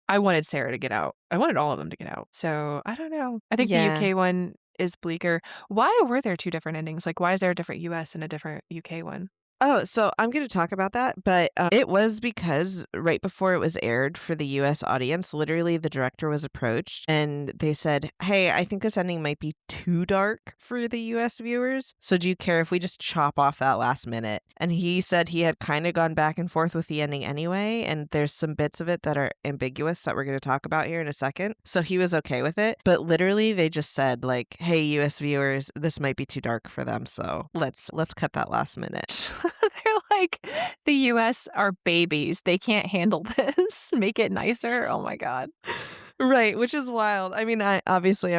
I wanted Sarah to get out. I wanted all of them to get out. So I don't know. I think the Yeah. UK one is bleaker. Why were there two different endings? Like, why is there a different US and a different UK one? Oh, so I'm going to talk about that, but it was because right before it was aired for the US audience, literally the director was approached and they said, "Hey, I think this ending might be too dark for the US viewers. So do you care if we just chop off that last minute?" And he said he had kind of gone back and forth with the ending anyway, and there's some bits of it that are ambiguous that we're going to talk about here in a second. So he was okay with it, but literally they just said like, "Hey, US viewers, this might be too dark for them, so let's cut that last minute." They're like, the US are babies. They can't handle this. Make it nicer. Oh my God. Right, which is wild. I mean, I'm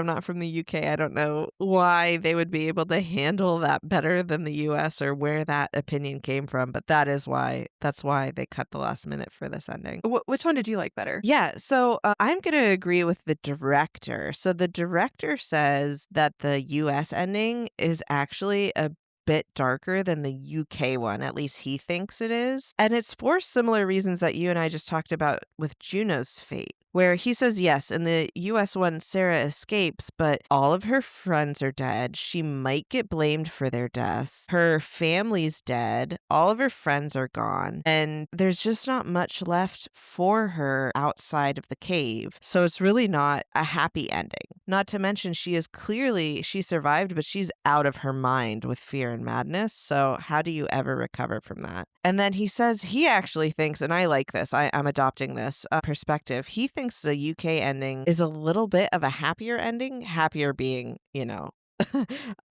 not from the UK. I don't know why they would be able to handle that better than the US or where that opinion came from, but that's why they cut the last minute for this ending. Which one did you like better? Yeah, so I'm going to agree with the director. So the director says that the US ending is actually a bit darker than the UK one, at least he thinks it is. And it's for similar reasons that you and I just talked about with Juno's fate, where he says, yes, in the US one, Sarah escapes, but all of her friends are dead. She might get blamed for their deaths. Her family's dead. All of her friends are gone. And there's just not much left for her outside of the cave. So it's really not a happy ending. Not to mention, she survived, but she's out of her mind with fear and madness. So how do you ever recover from that? And then he says he actually thinks, and I like this, I'm adopting this perspective. He thinks the UK ending is a little bit of a happier ending, happier being,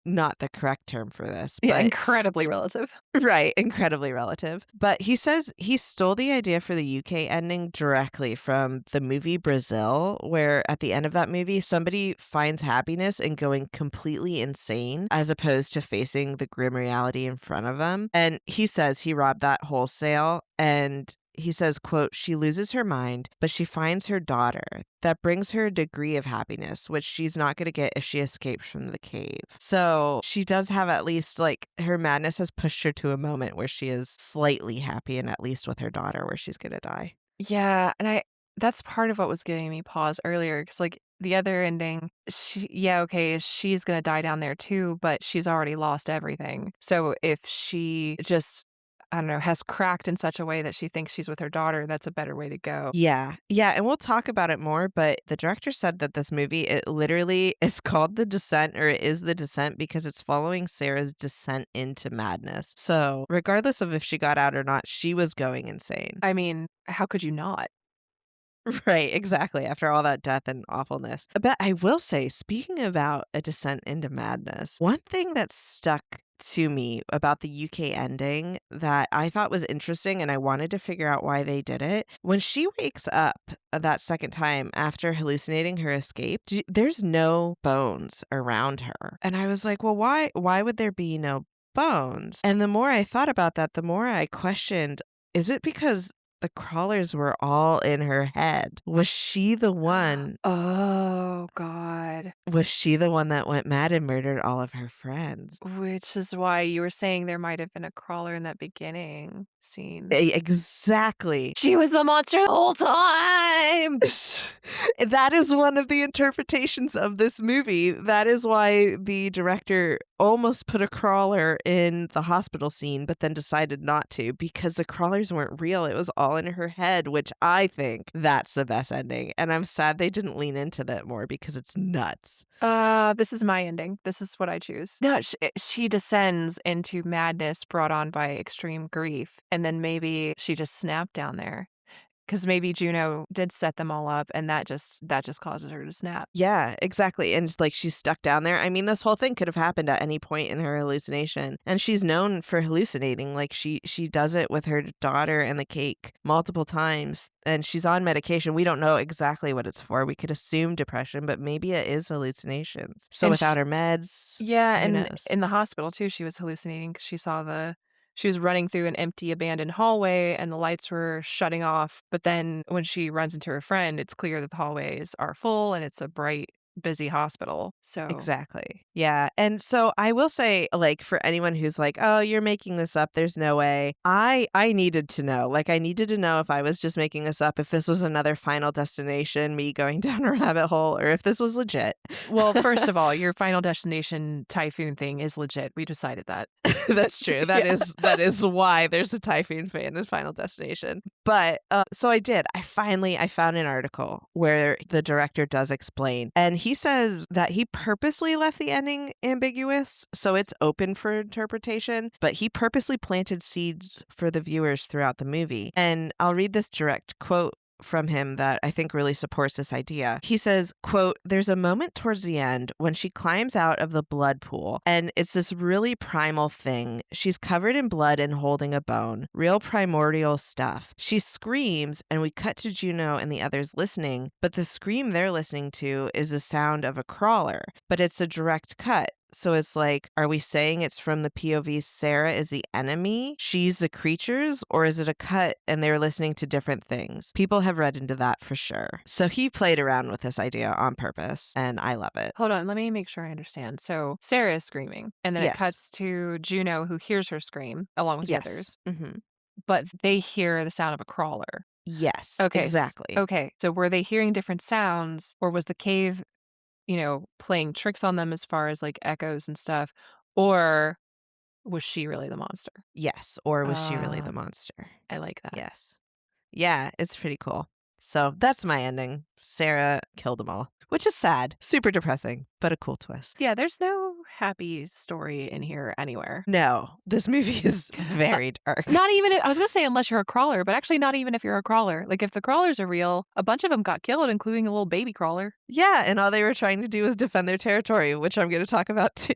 not the correct term for this. Yeah, But incredibly relative. right, incredibly relative. But he says he stole the idea for the UK ending directly from the movie Brazil, where at the end of that movie, somebody finds happiness in going completely insane as opposed to facing the grim reality in front of them. And he says he robbed that wholesale, and he says, quote, "She loses her mind, but she finds her daughter. That brings her a degree of happiness, which she's not going to get if she escapes from the cave." So she does have at least, like, her madness has pushed her to a moment where she is slightly happy, and at least with her daughter where she's going to die. Yeah, and that's part of what was giving me pause earlier, because like the other ending, she's gonna die down there too, but she's already lost everything. So if she just, I don't know, has cracked in such a way that she thinks she's with her daughter, that's a better way to go. Yeah. Yeah. And we'll talk about it more, but the director said that this movie, it literally is called The Descent, or it is The Descent because it's following Sarah's descent into madness. So regardless of if she got out or not, she was going insane. I mean, how could you not? Right, exactly. After all that death and awfulness. But I will say, speaking about a descent into madness, one thing that stuck to me about the UK ending that I thought was interesting and I wanted to figure out why they did it. When she wakes up that second time after hallucinating her escape, there's no bones around her. And I was like, well, why would there be no bones? And the more I thought about that, the more I questioned, is it because the crawlers were all in her head. Was she the one? Oh, God. Was she the one that went mad and murdered all of her friends? Which is why you were saying there might have been a crawler in that beginning scene. Exactly. She was the monster the whole time. That is one of the interpretations of this movie. That is why the director almost put a crawler in the hospital scene, but then decided not to, because the crawlers weren't real. It was all in her head, which I think that's the best ending. And I'm sad they didn't lean into that more because it's nuts. This is my ending. This is what I choose. No, she descends into madness brought on by extreme grief, and then maybe she just snapped down there. Because maybe Juno did set them all up, and that just causes her to snap. Yeah, exactly. And it's like she's stuck down there. I mean, this whole thing could have happened at any point in her hallucination. And she's known for hallucinating. Like she does it with her daughter and the cake multiple times. And she's on medication. We don't know exactly what it's for. We could assume depression, but maybe it is hallucinations. So And without her meds, Yeah, who and knows? in the hospital too, she was hallucinating because she was running through an empty abandoned hallway and the lights were shutting off. But then when she runs into her friend, it's clear that the hallways are full and it's a bright, busy hospital. So Exactly. Yeah. And so I will say, like, for anyone who's like, oh, you're making this up, there's no way. I needed to know. Like, I needed to know if I was just making this up, if this was another Final Destination, me going down a rabbit hole, or if this was legit. Well, first of all, your Final Destination typhoon thing is legit. We decided that. That's true. That is why there's a typhoon fan in Final Destination. But so I did. I found an article where the director does explain, and he says that he purposely left the ending ambiguous, so it's open for interpretation, but he purposely planted seeds for the viewers throughout the movie. And I'll read this direct quote from him that I think really supports this idea. He says, quote, "There's a moment towards the end when she climbs out of the blood pool, and it's this really primal thing. She's covered in blood and holding a bone. Real primordial stuff. She screams, and we cut to Juno and the others listening, but the scream they're listening to is the sound of a crawler, but it's a direct cut. So it's like, are we saying it's from the POV Sarah is the enemy, she's the creatures, or is it a cut and they're listening to different things? People have read into that for sure. So he played around with this idea on purpose, and I love it. Hold on, let me make sure I understand. So Sarah is screaming, and then Yes. it cuts to Juno, who hears her scream along with the others, Mm-hmm. but they hear the sound of a crawler. Yes, Okay, exactly. Okay, so were they hearing different sounds, or was the cave, playing tricks on them as far as like echoes and stuff, or was she really the monster? Yes, or was she really the monster? I like that. Yes. Yeah, it's pretty cool. So that's my ending. Sarah killed them all, which is sad, super depressing, but a cool twist. Yeah, there's no happy story in here anywhere. No, this movie is very dark. Not even, I was going to say unless you're a crawler, but actually not even if you're a crawler. Like if the crawlers are real, a bunch of them got killed, including a little baby crawler. Yeah, and all they were trying to do was defend their territory, which I'm going to talk about too.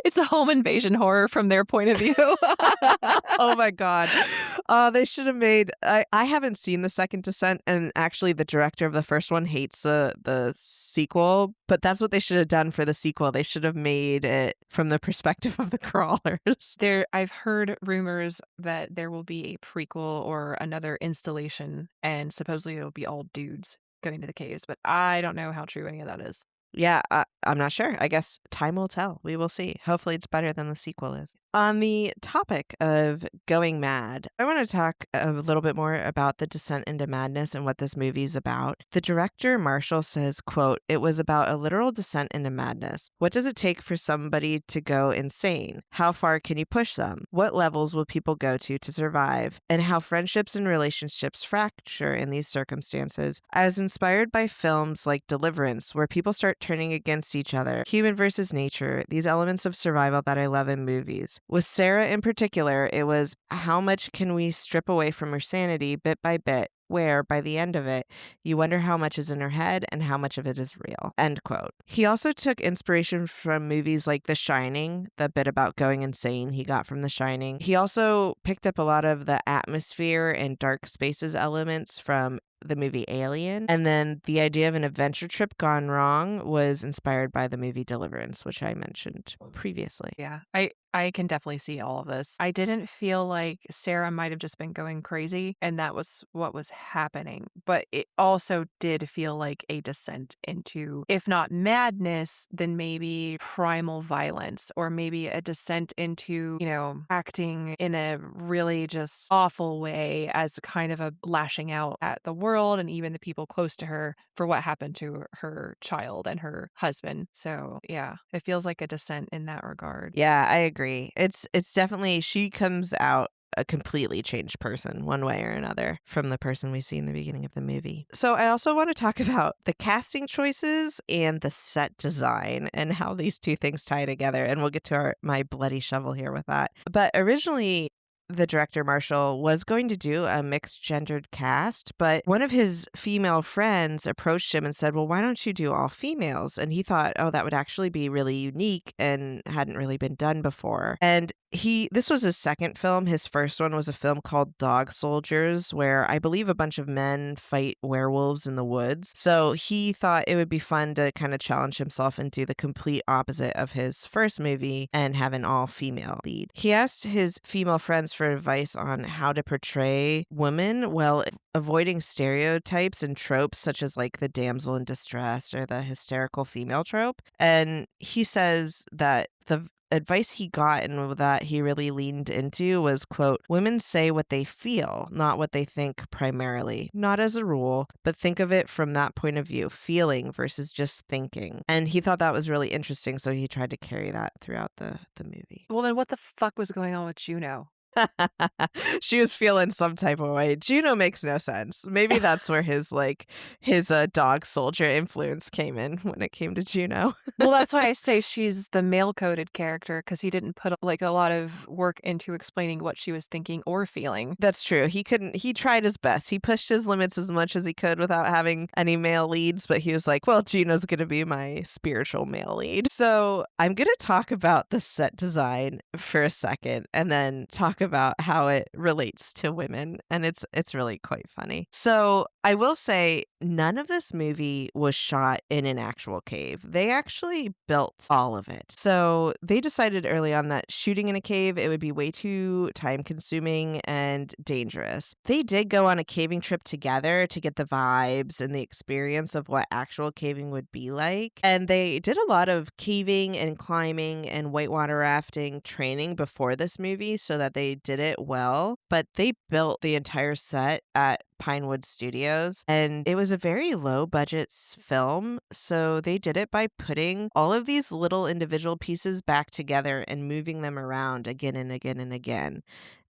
It's a home invasion horror from their point of view. Oh my God. They should have made, I haven't seen the second Descent, and actually the director of the first one hates the sequel, but that's what they should have done for the sequel. They should have made it from the perspective of the crawlers. I've heard rumors that there will be a prequel or another installation, and supposedly it'll be all dudes going to the caves, but I don't know how true any of that is. Yeah, I'm not sure. I guess time will tell. We will see. Hopefully it's better than the sequel is. On the topic of going mad, I want to talk a little bit more about the descent into madness and what this movie is about. The director, Marshall, says, quote, "It was about a literal descent into madness. What does it take for somebody to go insane? How far can you push them? What levels will people go to survive? And how friendships and relationships fracture in these circumstances. I was inspired by films like Deliverance, where people start turning against each other, human versus nature, these elements of survival that I love in movies. With Sarah in particular, it was how much can we strip away from her sanity bit by bit, where, by the end of it, you wonder how much is in her head and how much of it is real." End quote. He also took inspiration from movies like The Shining, the bit about going insane he got from The Shining. He also picked up a lot of the atmosphere and dark spaces elements from the movie Alien. And then the idea of an adventure trip gone wrong was inspired by the movie Deliverance, which I mentioned previously. Yeah, I can definitely see all of this. I didn't feel like Sarah might have just been going crazy and that was what was happening, but it also did feel like a descent into, if not madness, then maybe primal violence, or maybe a descent into, acting in a really just awful way as kind of a lashing out at the world and even the people close to her for what happened to her child and her husband. So yeah, it feels like a descent in that regard. Yeah, I agree. It's definitely, she comes out a completely changed person one way or another from the person we see in the beginning of the movie. So I also want to talk about the casting choices and the set design and how these two things tie together. And we'll get to my bloody shovel here with that. But originally, the director Marshall was going to do a mixed gendered cast, but one of his female friends approached him and said, well, why don't you do all females? And he thought, oh, that would actually be really unique and hadn't really been done before. And this was his second film. His first one was a film called Dog Soldiers, where I believe a bunch of men fight werewolves in the woods. So he thought it would be fun to kind of challenge himself and do the complete opposite of his first movie and have an all-female lead. He asked his female friends for advice on how to portray women while avoiding stereotypes and tropes such as like the damsel in distress or the hysterical female trope. And he says that the advice he got and that he really leaned into was, quote, women say what they feel, not what they think primarily. Not as a rule, but think of it from that point of view, feeling versus just thinking. And he thought that was really interesting, so he tried to carry that throughout the movie. Well, then what the fuck was going on with Juno? She was feeling some type of way. Juno makes no sense. Maybe that's where his dog soldier influence came in when it came to Juno. Well, that's why I say she's the male-coded character, because he didn't put like a lot of work into explaining what she was thinking or feeling. That's true. He tried his best. He pushed his limits as much as he could without having any male leads, but he was like, well, Juno's going to be my spiritual male lead. So I'm going to talk about the set design for a second and then talk about how it relates to women, and it's really quite funny. So I will say none of this movie was shot in an actual cave. They actually built all of it. So they decided early on that shooting in a cave, it would be way too time consuming and dangerous. They did go on a caving trip together to get the vibes and the experience of what actual caving would be like. And they did a lot of caving and climbing and whitewater rafting training before this movie so that they did it well. But they built the entire set at Pinewood Studios, and it was a very low budget film, so they did it by putting all of these little individual pieces back together and moving them around again and again and again.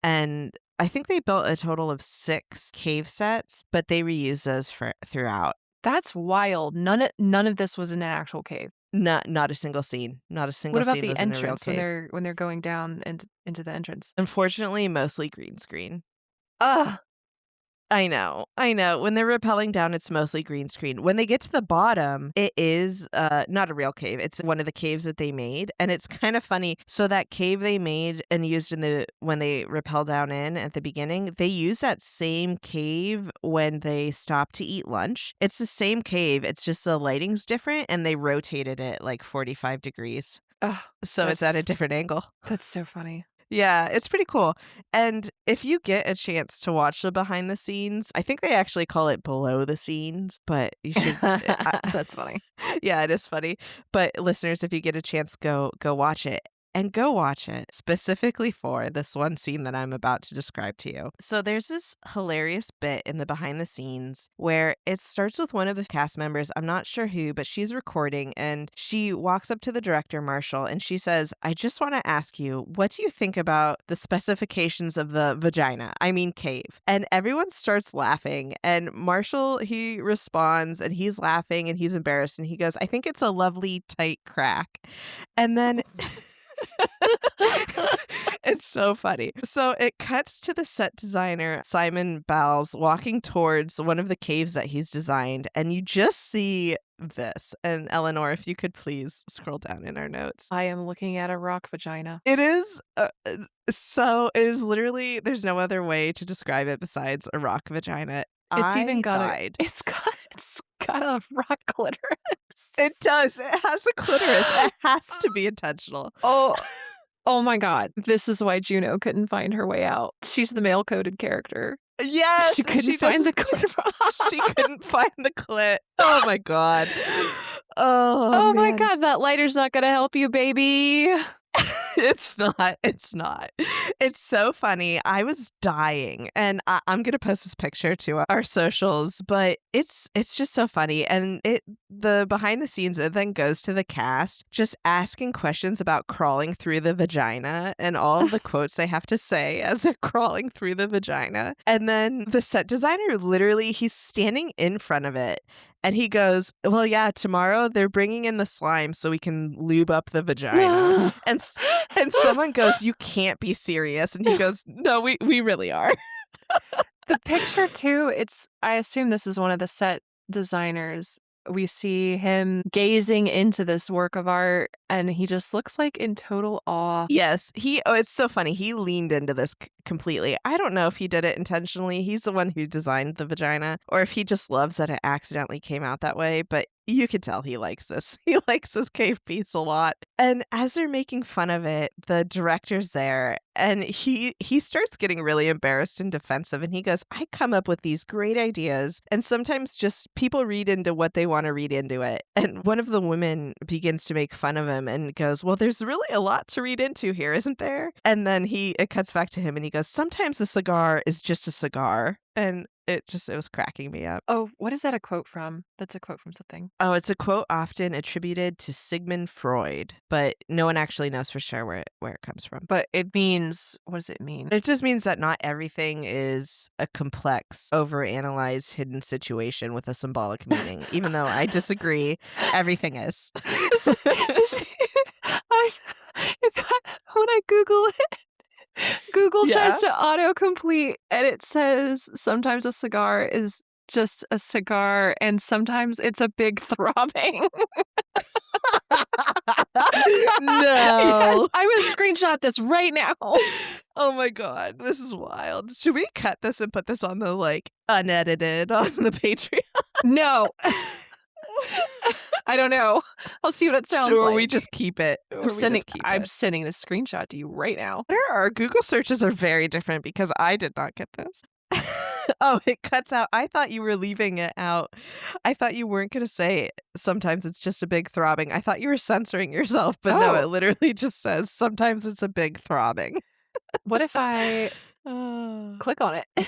And I think they built a total of 6 cave sets, but they reused those throughout. That's wild. None of this was in an actual cave. Not a single scene. Not a single What about scene the was in a real entrance cave. when they're going down into the entrance? Unfortunately, mostly green screen. Ugh. I know. When they're rappelling down, it's mostly green screen. When they get to the bottom, it is not a real cave. It's one of the caves that they made, and it's kind of funny. So that cave they made and used when they rappel down in at the beginning, they used that same cave when they stopped to eat lunch. It's the same cave. It's just the lighting's different, and they rotated it like 45 degrees. Ugh, So it's at a different angle. That's so funny. Yeah, it's pretty cool. And if you get a chance to watch the behind the scenes, I think they actually call it below the scenes, but you should. That's funny. Yeah, it is funny. But listeners, if you get a chance, go watch it. And go watch it specifically for this one scene that I'm about to describe to you. So there's this hilarious bit in the behind the scenes where it starts with one of the cast members. I'm not sure who, but she's recording and she walks up to the director, Marshall, and she says, I just want to ask you, what do you think about the specifications of the vagina? I mean, cave. And everyone starts laughing. And Marshall, he responds and he's laughing and he's embarrassed. And he goes, I think it's a lovely tight crack. And then... It's so funny. So it cuts to the set designer, Simon Bowles, walking towards one of the caves that he's designed. And you just see this. And Eleanor, if you could please scroll down in our notes. I am looking at a rock vagina. It is it is literally, there's no other way to describe it besides a rock vagina. It's I even got died. It's got a rock clitoris. It does. It has a clitoris. It has to be intentional. Oh my God. This is why Juno couldn't find her way out. She's the male coded character. Yes, She couldn't find the clit. She couldn't find the clit. Oh my God. Oh my man. God, that lighter's not gonna help you, baby. It's not. It's not. It's so funny. I was dying, and I'm gonna post this picture to our socials. But it's just so funny, and the behind the scenes, it then goes to the cast just asking questions about crawling through the vagina and all of the quotes they have to say as they're crawling through the vagina. And then the set designer, literally, he's standing in front of it. And he goes, well, yeah, tomorrow they're bringing in the slime so we can lube up the vagina. and someone goes, you can't be serious. And he goes, no, we really are. The picture, too, I assume this is one of the set designers. We see him gazing into this work of art, and he just looks like in total awe. Yes, it's so funny. He leaned into this completely. I don't know if he did it intentionally. He's the one who designed the vagina, or if he just loves that it accidentally came out that way. But you could tell he likes this. He likes this cave piece a lot. And as they're making fun of it, the director's there, and he starts getting really embarrassed and defensive. And he goes, I come up with these great ideas, and sometimes just people read into what they want to read into it. And one of the women begins to make fun of him and goes, well, there's really a lot to read into here, isn't there? And then it cuts back to him, and he goes, sometimes a cigar is just a cigar. And it was cracking me up. Oh, what is that a quote from? That's a quote from something. Oh, it's a quote often attributed to Sigmund Freud, but no one actually knows for sure where it comes from. But it means, what does it mean? It just means that not everything is a complex, overanalyzed, hidden situation with a symbolic meaning, even though I disagree. Everything is. When I Google it, Google Yeah. tries to autocomplete, and it says sometimes a cigar is just a cigar, and sometimes it's a big throbbing. No. Yes, I'm going to screenshot this right now. Oh my God, this is wild. Should we cut this and put this on the unedited on the Patreon? No. I don't know. I'll see what it sounds like. we just keep it. I'm sending this screenshot to you right now. Our Google searches are very different because I did not get this. Oh, it cuts out. I thought you were leaving it out. I thought you weren't going to say sometimes it's just a big throbbing. I thought you were censoring yourself, but no, it literally just says sometimes it's a big throbbing. What if I click on it?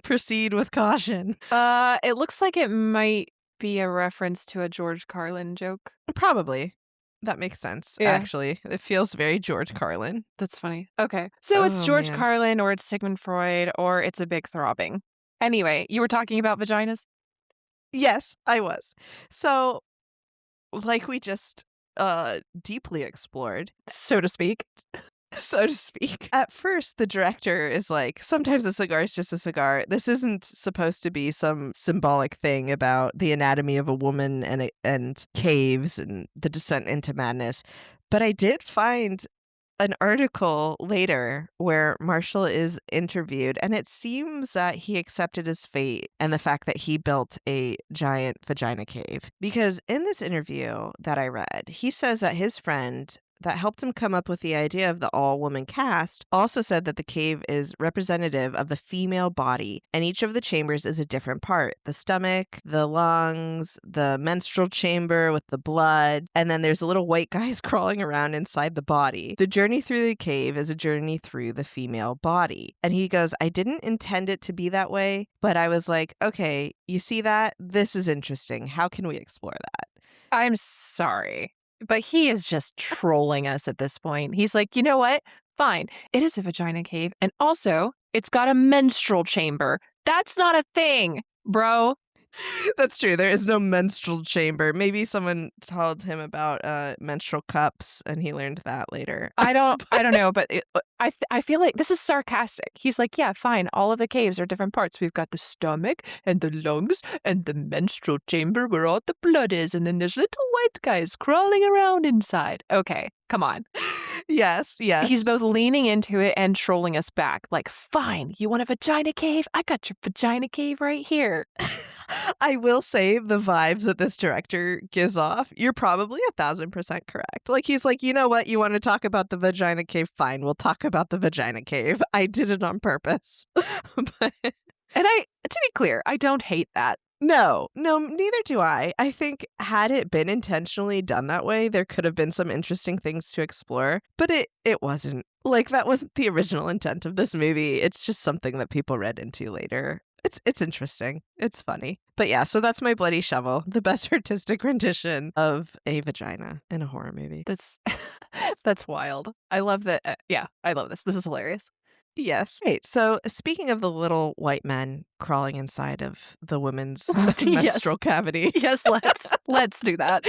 Proceed with caution. It looks like it might be a reference to a George Carlin joke. Probably. That makes sense, Yeah. actually. It feels very George Carlin. That's funny. Okay. So it's George man. Carlin, or it's Sigmund Freud, or it's a big throbbing. Anyway, you were talking about vaginas? Yes, I was. So, like we just deeply explored, So to speak. so to speak. At first, the director is like, sometimes a cigar is just a cigar. This isn't supposed to be some symbolic thing about the anatomy of a woman and caves and the descent into madness. But I did find an article later where Marshall is interviewed, and it seems that he accepted his fate and the fact that he built a giant vagina cave. Because in this interview that I read, he says that his friend that helped him come up with the idea of the all-woman cast also said that the cave is representative of the female body, and each of the chambers is a different part. The stomach, the lungs, the menstrual chamber with the blood, and then there's little white guys crawling around inside the body. The journey through the cave is a journey through the female body. And he goes, I didn't intend it to be that way, but I was like, okay, you see that? This is interesting. How can we explore that? I'm sorry, but he is just trolling us at this point. He's like, you know what? Fine. It is a vagina cave. And also, it's got a menstrual chamber. That's not a thing, bro. That's true. There is no menstrual chamber. Maybe someone told him about menstrual cups and he learned that later. I don't know, but I feel like this is sarcastic. He's like, yeah, fine. All of the caves are different parts. We've got the stomach and the lungs and the menstrual chamber where all the blood is, and then there's little white guys crawling around inside. Okay, come on. Yes. He's both leaning into it and trolling us back. Like, fine, you want a vagina cave? I got your vagina cave right here. I will say the vibes that this director gives off, you're probably 1,000% correct. Like, he's like, you know what? You want to talk about the vagina cave? Fine, we'll talk about the vagina cave. I did it on purpose. But And to be clear, I don't hate that. no, neither do I. I think had it been intentionally done that way, there could have been some interesting things to explore, but it wasn't. Like, that wasn't the original intent of this movie. It's just something that people read into later. It's interesting. It's funny. But yeah, so that's my bloody shovel, the best artistic rendition of a vagina in a horror movie. That's wild. I love that. Yeah, I love this. This is hilarious. Yes. Right. So speaking of the little white men crawling inside of the woman's Yes. menstrual cavity, Yes, let's do that.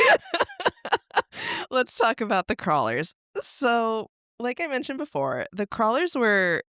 let's talk about the crawlers. So, like I mentioned before, the crawlers were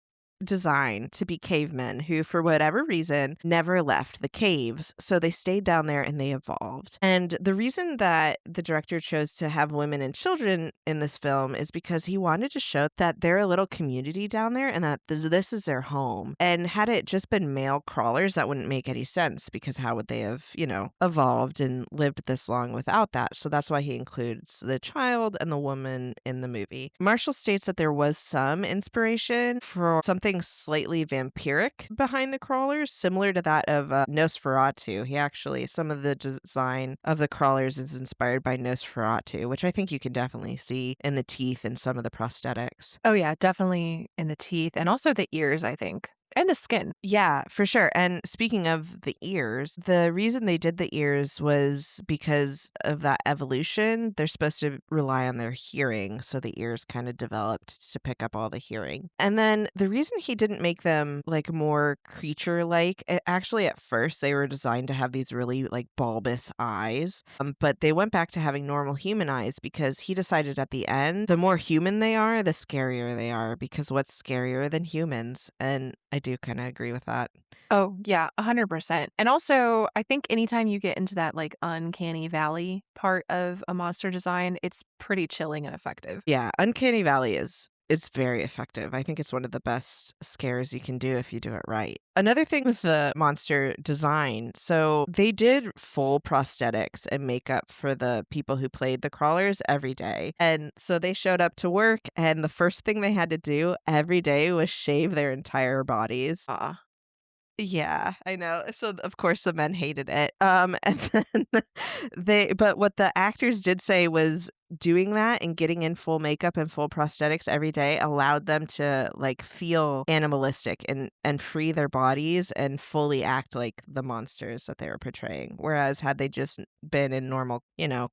designed to be cavemen who, for whatever reason, never left the caves. So they stayed down there and they evolved. And the reason that the director chose to have women and children in this film is because he wanted to show that they're a little community down there and that this is their home. And had it just been male crawlers, that wouldn't make any sense because how would they have, evolved and lived this long without that? So that's why he includes the child and the woman in the movie. Marshall states that there was some inspiration for something slightly vampiric behind the crawlers, similar to that of Nosferatu. Some of the design of the crawlers is inspired by Nosferatu, which I think you can definitely see in the teeth and some of the prosthetics. Oh yeah, definitely in the teeth and also the ears, I think. And the skin. Yeah, for sure. And speaking of the ears, the reason they did the ears was because of that evolution. They're supposed to rely on their hearing, so the ears kind of developed to pick up all the hearing. And then the reason he didn't make them like more creature-like, actually at first they were designed to have these really like bulbous eyes, but they went back to having normal human eyes because he decided at the end, the more human they are, the scarier they are, because what's scarier than humans? And I do kind of agree with that. Oh, yeah, 100%. And also, I think anytime you get into that like uncanny valley part of a monster design, it's pretty chilling and effective. Yeah, Uncanny Valley it's very effective. I think it's one of the best scares you can do if you do it right. Another thing with the monster design, so they did full prosthetics and makeup for the people who played the crawlers every day. And so they showed up to work, and the first thing they had to do every day was shave their entire bodies. Yeah, I know. So of course the men hated it. And then but what the actors did say was doing that and getting in full makeup and full prosthetics every day allowed them to like feel animalistic and free their bodies and fully act like the monsters that they were portraying. Whereas had they just been in normal,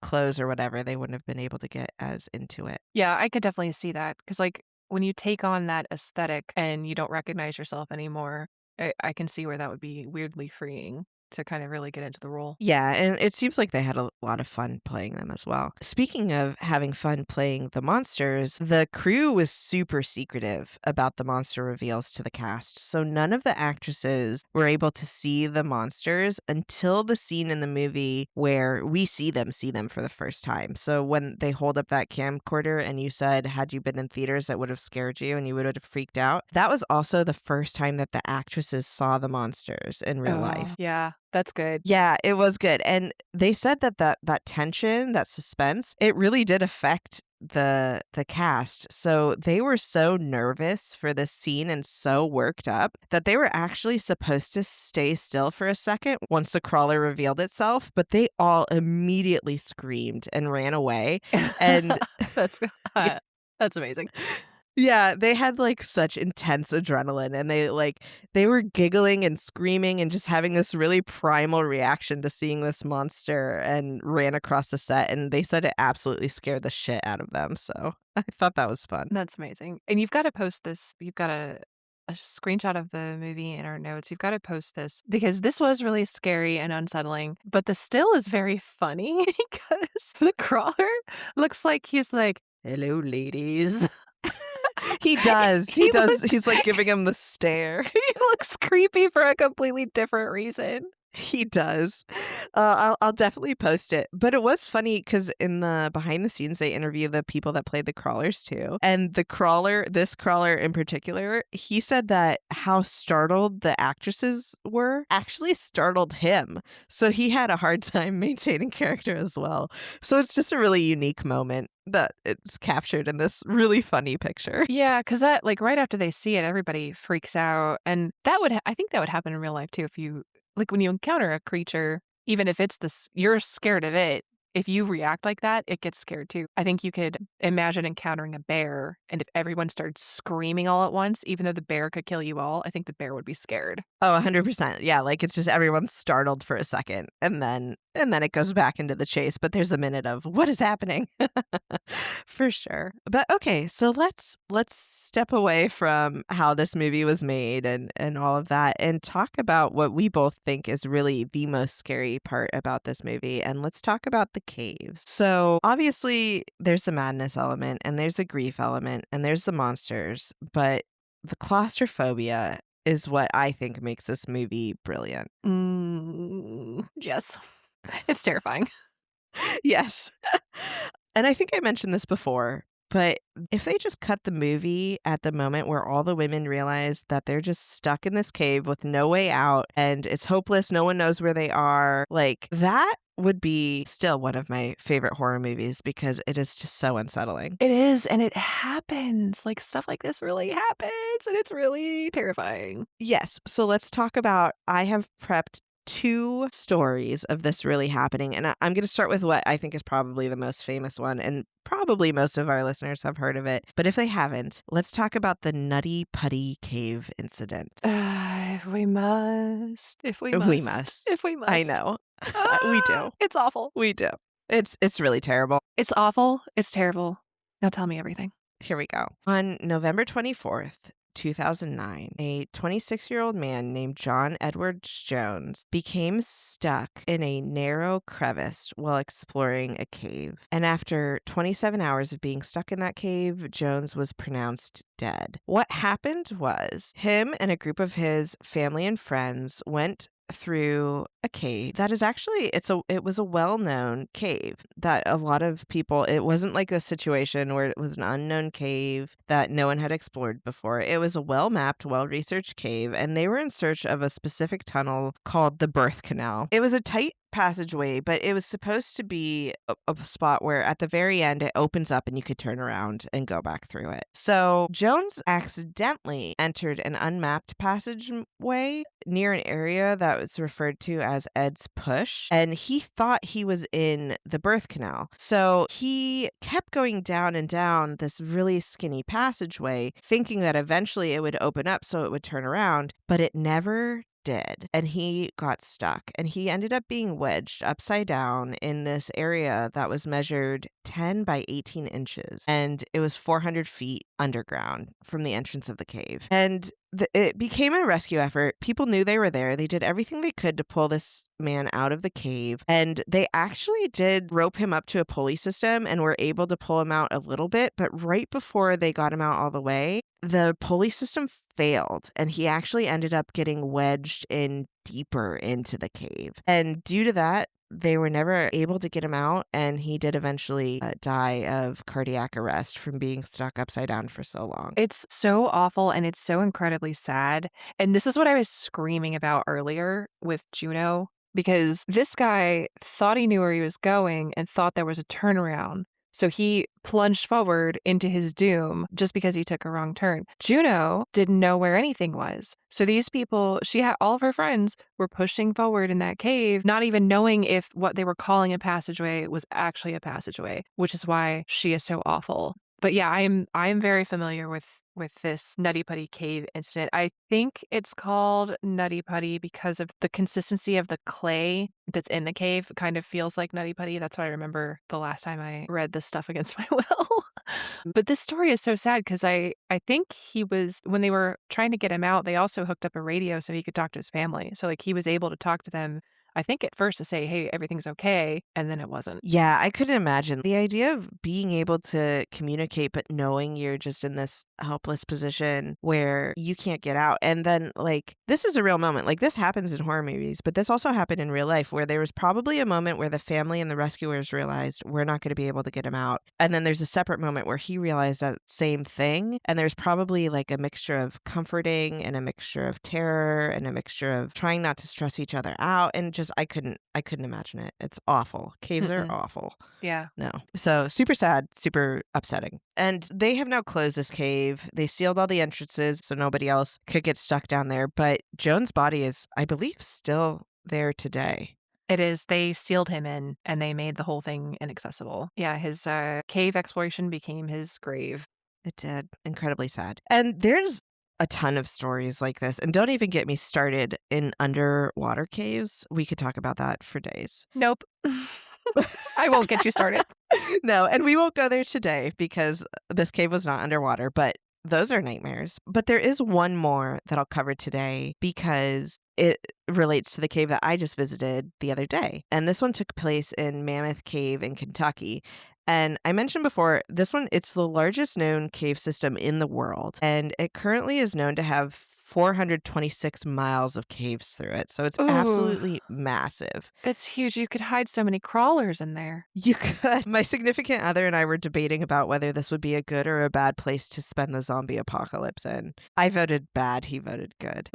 clothes or whatever, they wouldn't have been able to get as into it. Yeah, I could definitely see that because like when you take on that aesthetic and you don't recognize yourself anymore, I can see where that would be weirdly freeing to kind of really get into the role. Yeah, and it seems like they had a lot of fun playing them as well. Speaking of having fun playing the monsters, the crew was super secretive about the monster reveals to the cast. So none of the actresses were able to see the monsters until the scene in the movie where we see them for the first time. So when they hold up that camcorder and you said, had you been in theaters, that would have scared you and you would have freaked out. That was also the first time that the actresses saw the monsters in real life. Yeah. That's good. Yeah, it was good. And they said that tension, that suspense, it really did affect the cast. So they were so nervous for this scene and so worked up that they were actually supposed to stay still for a second once the crawler revealed itself, but they all immediately screamed and ran away. And that's amazing. yeah, they had like such intense adrenaline and they were giggling and screaming and just having this really primal reaction to seeing this monster and ran across the set, and they said it absolutely scared the shit out of them. So I thought that was fun. That's amazing. And you've got to post this. You've got to a screenshot of the movie in our notes. You've got to post this because this was really scary and unsettling. But the still is very funny because the crawler looks like he's like, "Hello, ladies." He does. He looks- He's like giving him the stare. He looks creepy for a completely different reason. He does. I'll definitely post it. But it was funny because in the behind the scenes, they interview the people that played the crawlers too. And this crawler in particular, he said that how startled the actresses were actually startled him. So he had a hard time maintaining character as well. So it's just a really unique moment that it's captured in this really funny picture. Yeah, because that, like, right after they see it, everybody freaks out. And that I think that would happen in real life too. If you, like, when you encounter a creature, even if it's you're scared of it, if you react like that, it gets scared too. I think you could imagine encountering a bear, and if everyone started screaming all at once, even though the bear could kill you all, I think the bear would be scared. Oh, 100%. Yeah, like it's just everyone's startled for a second and then it goes back into the chase, but there's a minute of what is happening? For sure. But okay, so let's step away from how this movie was made and all of that and talk about what we both think is really the most scary part about this movie, and let's talk about the caves. So, obviously there's the madness element and there's the grief element and there's the monsters, but the claustrophobia is what I think makes this movie brilliant. Yes. It's terrifying. Yes. And I think I mentioned this before, but if they just cut the movie at the moment where all the women realize that they're just stuck in this cave with no way out and it's hopeless, no one knows where they are, like that would be still one of my favorite horror movies because it is just so unsettling. It is, and it happens. Like, stuff like this really happens, and it's really terrifying. Yes. So let's talk about, I have prepped 2 stories of this really happening. And I'm going to start with what I think is probably the most famous one. And probably most of our listeners have heard of it. But if they haven't, let's talk about the Nutty Putty Cave incident. If we must. We must. I know. We do. It's awful. We do. It's really terrible. It's awful. It's terrible. Now tell me everything. Here we go. On November 24th, 2009, a 26-year-old man named John Edwards Jones became stuck in a narrow crevice while exploring a cave. And after 27 hours of being stuck in that cave, Jones was pronounced dead. What happened was him and a group of his family and friends went through a cave that is actually it was a well-known cave that a lot of people, it wasn't like a situation where it was an unknown cave that no one had explored before. It was a well-mapped, well-researched cave, and they were in search of a specific tunnel called the birth canal. It was a tight passageway, but it was supposed to be a spot where at the very end it opens up and you could turn around and go back through it. So Jones accidentally entered an unmapped passageway near an area that was referred to as Ed's Push, and he thought he was in the birth canal. So he kept going down and down this really skinny passageway, thinking that eventually it would open up so it would turn around, but it never did, and he got stuck, and he ended up being wedged upside down in this area that was measured 10 by 18 inches, and it was 400 feet underground from the entrance of the cave. And it became a rescue effort. People knew they were there. They did everything they could to pull this man out of the cave, and they actually did rope him up to a pulley system and were able to pull him out a little bit, but right before they got him out all the way, the pulley system failed, and he actually ended up getting wedged in deeper into the cave. And due to that, they were never able to get him out, and he did eventually die of cardiac arrest from being stuck upside down for so long. It's so awful, and it's so incredibly sad. And this is what I was screaming about earlier with Juno, because this guy thought he knew where he was going and thought there was a turnaround. So he plunged forward into his doom just because he took a wrong turn. Juno didn't know where anything was. So these people, she had all of her friends were pushing forward in that cave, not even knowing if what they were calling a passageway was actually a passageway, which is why she is so awful. But yeah, I am very familiar with with this Nutty Putty cave incident. I think it's called Nutty Putty because of the consistency of the clay that's in the cave. It kind of feels like Nutty Putty. That's what I remember the last time I read this stuff against my will. But this story is so sad because I think he was, when they were trying to get him out, they also hooked up a radio so he could talk to his family. So like he was able to talk to them, I think at first to say, hey, everything's okay. And then it wasn't. Yeah, I couldn't imagine the idea of being able to communicate, but knowing you're just in this helpless position where you can't get out. And then, like, this is a real moment. Like, this happens in horror movies, but this also happened in real life where there was probably a moment where the family and the rescuers realized we're not going to be able to get him out. And then there's a separate moment where he realized that same thing. And there's probably like a mixture of comforting and a mixture of terror and a mixture of trying not to stress each other out. And just, I couldn't imagine it. It's awful. Caves are awful. Yeah. No. So super sad, super upsetting. And they have now closed this cave. They sealed all the entrances so nobody else could get stuck down there. But Joan's body is, I believe, still there today. It is. They sealed him in and they made the whole thing inaccessible. Yeah, his cave exploration became his grave. It did. Incredibly sad. And there's a ton of stories like this. And don't even get me started in underwater caves. We could talk about that for days. Nope. I won't get you started. No, and we won't go there today because this cave was not underwater, but those are nightmares. But there is one more that I'll cover today because it relates to the cave that I just visited the other day. And this one took place in Mammoth Cave in Kentucky. And I mentioned before, this one, it's the largest known cave system in the world. And it currently is known to have 426 miles of caves through it. So it's absolutely massive. That's huge. You could hide so many crawlers in there. You could. My significant other and I were debating about whether this would be a good or a bad place to spend the zombie apocalypse in. I voted bad. He voted good.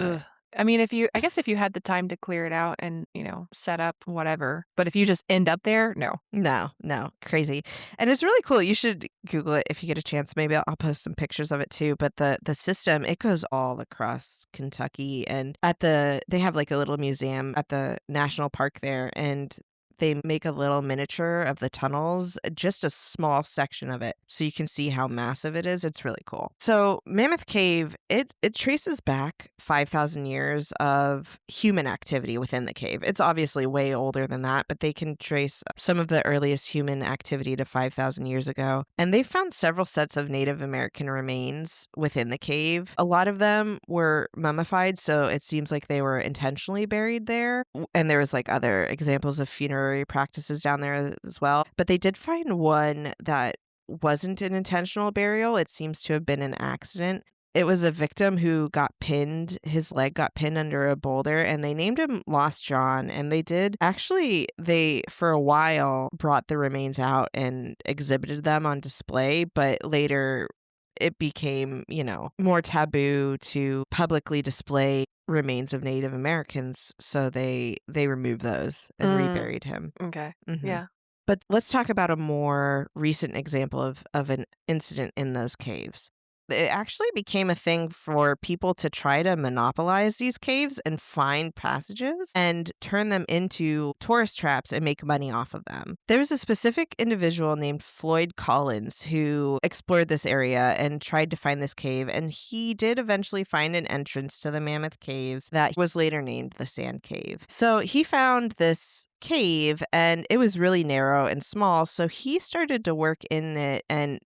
I mean, I guess if you had the time to clear it out and, set up whatever, but if you just end up there, no. No, crazy. And it's really cool. You should Google it if you get a chance. Maybe I'll post some pictures of it too. But the system, it goes all across Kentucky, and they have like a little museum at the national park there, and they make a little miniature of the tunnels, just a small section of it, so you can see how massive it is. It's really cool. So Mammoth Cave, it traces back 5,000 years of human activity within the cave. It's obviously way older than that, but they can trace some of the earliest human activity to 5,000 years ago. And they found several sets of Native American remains within the cave. A lot of them were mummified, so it seems like they were intentionally buried there. And there was like other examples of funerary practices down there as well. But they did find one that wasn't an intentional burial. It seems to have been an accident. It was a victim who got pinned. His leg got pinned under a boulder, and they named him Lost John. And they for a while brought the remains out and exhibited them on display, but later it became, more taboo to publicly display remains of Native Americans, so they removed those and reburied him. Okay. Mm-hmm. Yeah. But let's talk about a more recent example of an incident in those caves. It actually became a thing for people to try to monopolize these caves and find passages and turn them into tourist traps and make money off of them. There was a specific individual named Floyd Collins who explored this area and tried to find this cave, and he did eventually find an entrance to the Mammoth Caves that was later named the Sand Cave. So he found this cave and it was really narrow and small, so he started to work in it and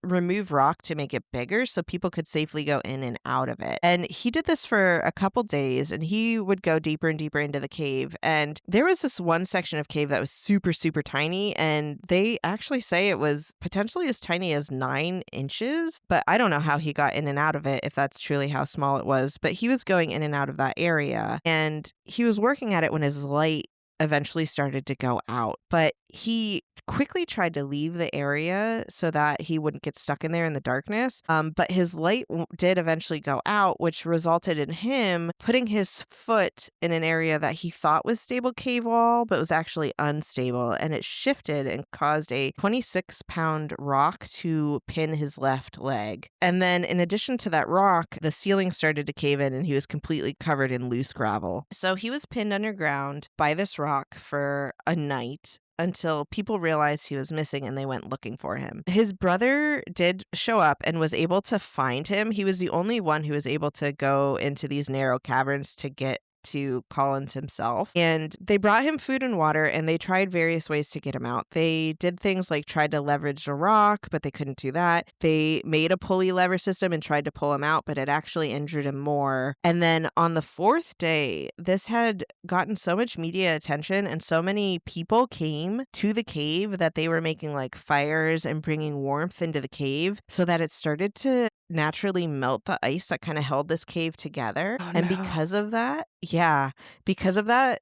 remove rock to make it bigger so people could safely go in and out of it. And he did this for a couple days, and he would go deeper and deeper into the cave. And there was this one section of cave that was super, super tiny, and they actually say it was potentially as tiny as 9 inches, but I don't know how he got in and out of it, if that's truly how small it was. But he was going in and out of that area, and he was working at it when his light eventually started to go out. But he quickly tried to leave the area so that he wouldn't get stuck in there in the darkness. But his light did eventually go out, which resulted in him putting his foot in an area that he thought was stable cave wall, but was actually unstable. And it shifted and caused a 26-pound rock to pin his left leg. And then in addition to that rock, the ceiling started to cave in and he was completely covered in loose gravel. So he was pinned underground by this rock for a night until people realized he was missing and they went looking for him. His brother did show up and was able to find him. He was the only one who was able to go into these narrow caverns to get to Collins himself. And they brought him food and water, and they tried various ways to get him out. They did things like tried to leverage a rock, but they couldn't do that. They made a pulley lever system and tried to pull him out, but it actually injured him more. And then on the fourth day, this had gotten so much media attention and so many people came to the cave that they were making like fires and bringing warmth into the cave so that it started to naturally melt the ice that kind of held this cave together. Oh, and no. because of that,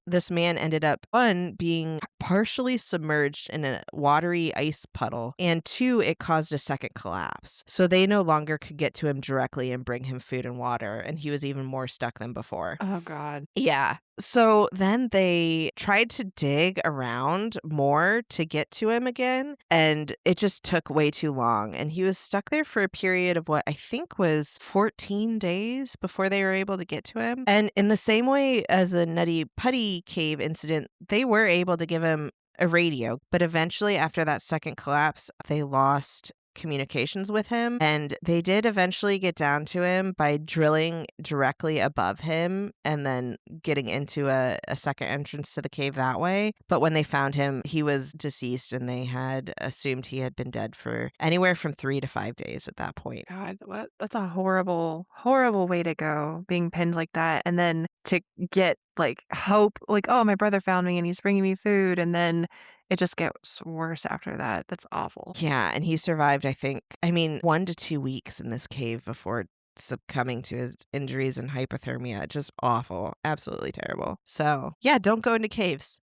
this man ended up, one, being partially submerged in a watery ice puddle, and two, it caused a second collapse. So they no longer could get to him directly and bring him food and water, and he was even more stuck than before. Oh, God. Yeah. So then they tried to dig around more to get to him again, and it just took way too long. And he was stuck there for a period of what I think was 14 days before they were able to get to him. And in the same way as the Nutty Putty Cave incident, they were able to give him a radio, but eventually after that second collapse, they lost communications with him, and they did eventually get down to him by drilling directly above him and then getting into a second entrance to the cave that way. But when they found him, he was deceased, and they had assumed he had been dead for anywhere from 3 to 5 days at that point. God, that's a horrible, horrible way to go, being pinned like that. And then to get like hope, like, oh, my brother found me and he's bringing me food. And then it just gets worse after that. That's awful. Yeah, and he survived, I think, 1 to 2 weeks in this cave before succumbing to his injuries and hypothermia. Just awful. Absolutely terrible. So, yeah, don't go into caves.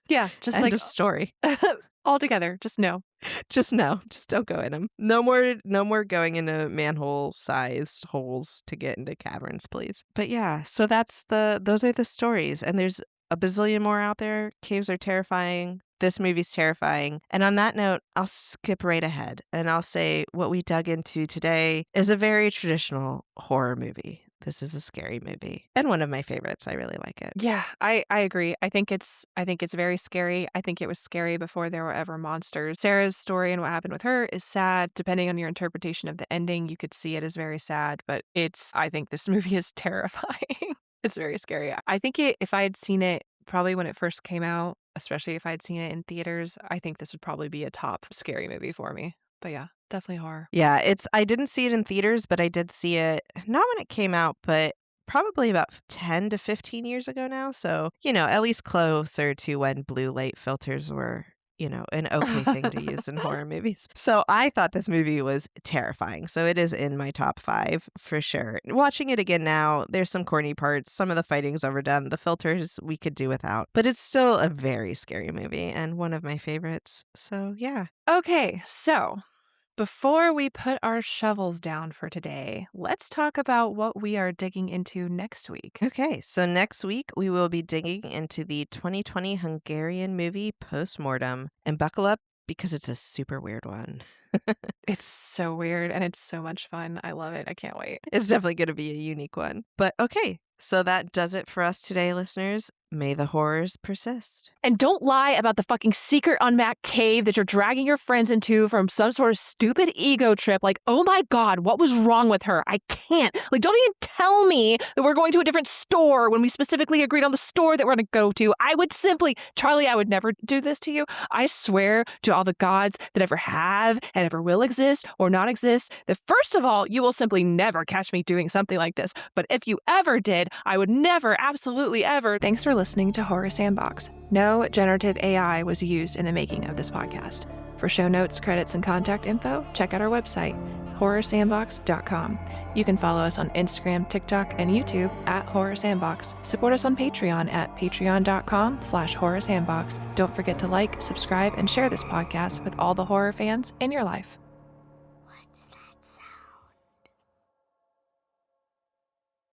Yeah, just End like of story. all together. Just no. Just no. Just don't go in them. No more going into manhole-sized holes to get into caverns, please. But yeah, so those are the stories. And there's a bazillion more out there. Caves are terrifying. This movie's terrifying. And on that note, I'll skip right ahead and I'll say what we dug into today is a very traditional horror movie. This is a scary movie and one of my favorites. I really like it. Yeah, I agree. I think it's very scary. I think it was scary before there were ever monsters. Sarah's story and what happened with her is sad. Depending on your interpretation of the ending, you could see it as very sad, but I think this movie is terrifying. It's very scary. I think if I had seen it probably when it first came out, especially if I'd seen it in theaters, I think this would probably be a top scary movie for me. But yeah, definitely horror. Yeah, I didn't see it in theaters, but I did see it not when it came out, but probably about 10 to 15 years ago now. So, at least closer to when blue light filters were, an okay thing to use in horror movies. So I thought this movie was terrifying. So it is in my top 5 for sure. Watching it again now, there's some corny parts. Some of the fighting's overdone. The filters we could do without. But it's still a very scary movie and one of my favorites. So yeah. Okay, so before we put our shovels down for today, let's talk about what we are digging into next week. Okay, so next week we will be digging into the 2020 Hungarian movie Postmortem. And buckle up because it's a super weird one. It's so weird and it's so much fun. I love it. I can't wait. It's definitely going to be a unique one. But okay, so that does it for us today, listeners. May the horrors persist. And don't lie about the fucking secret unmapped cave that you're dragging your friends into from some sort of stupid ego trip. Like, oh my God, what was wrong with her? I can't. Like, don't even tell me that we're going to a different store when we specifically agreed on the store that we're going to go to. Charlie, I would never do this to you. I swear to all the gods that ever have and ever will exist or not exist, that first of all, you will simply never catch me doing something like this. But if you ever did, I would never, absolutely ever. Thanks for listening to Horror Sandbox. No generative AI was used in the making of this podcast. For show notes, credits, and contact info, check out our website, horrorsandbox.com. You can follow us on Instagram, TikTok, and YouTube at Horror Sandbox. Support us on Patreon at patreon.com/horrorsandbox. Don't forget to like, subscribe, and share this podcast with all the horror fans in your life.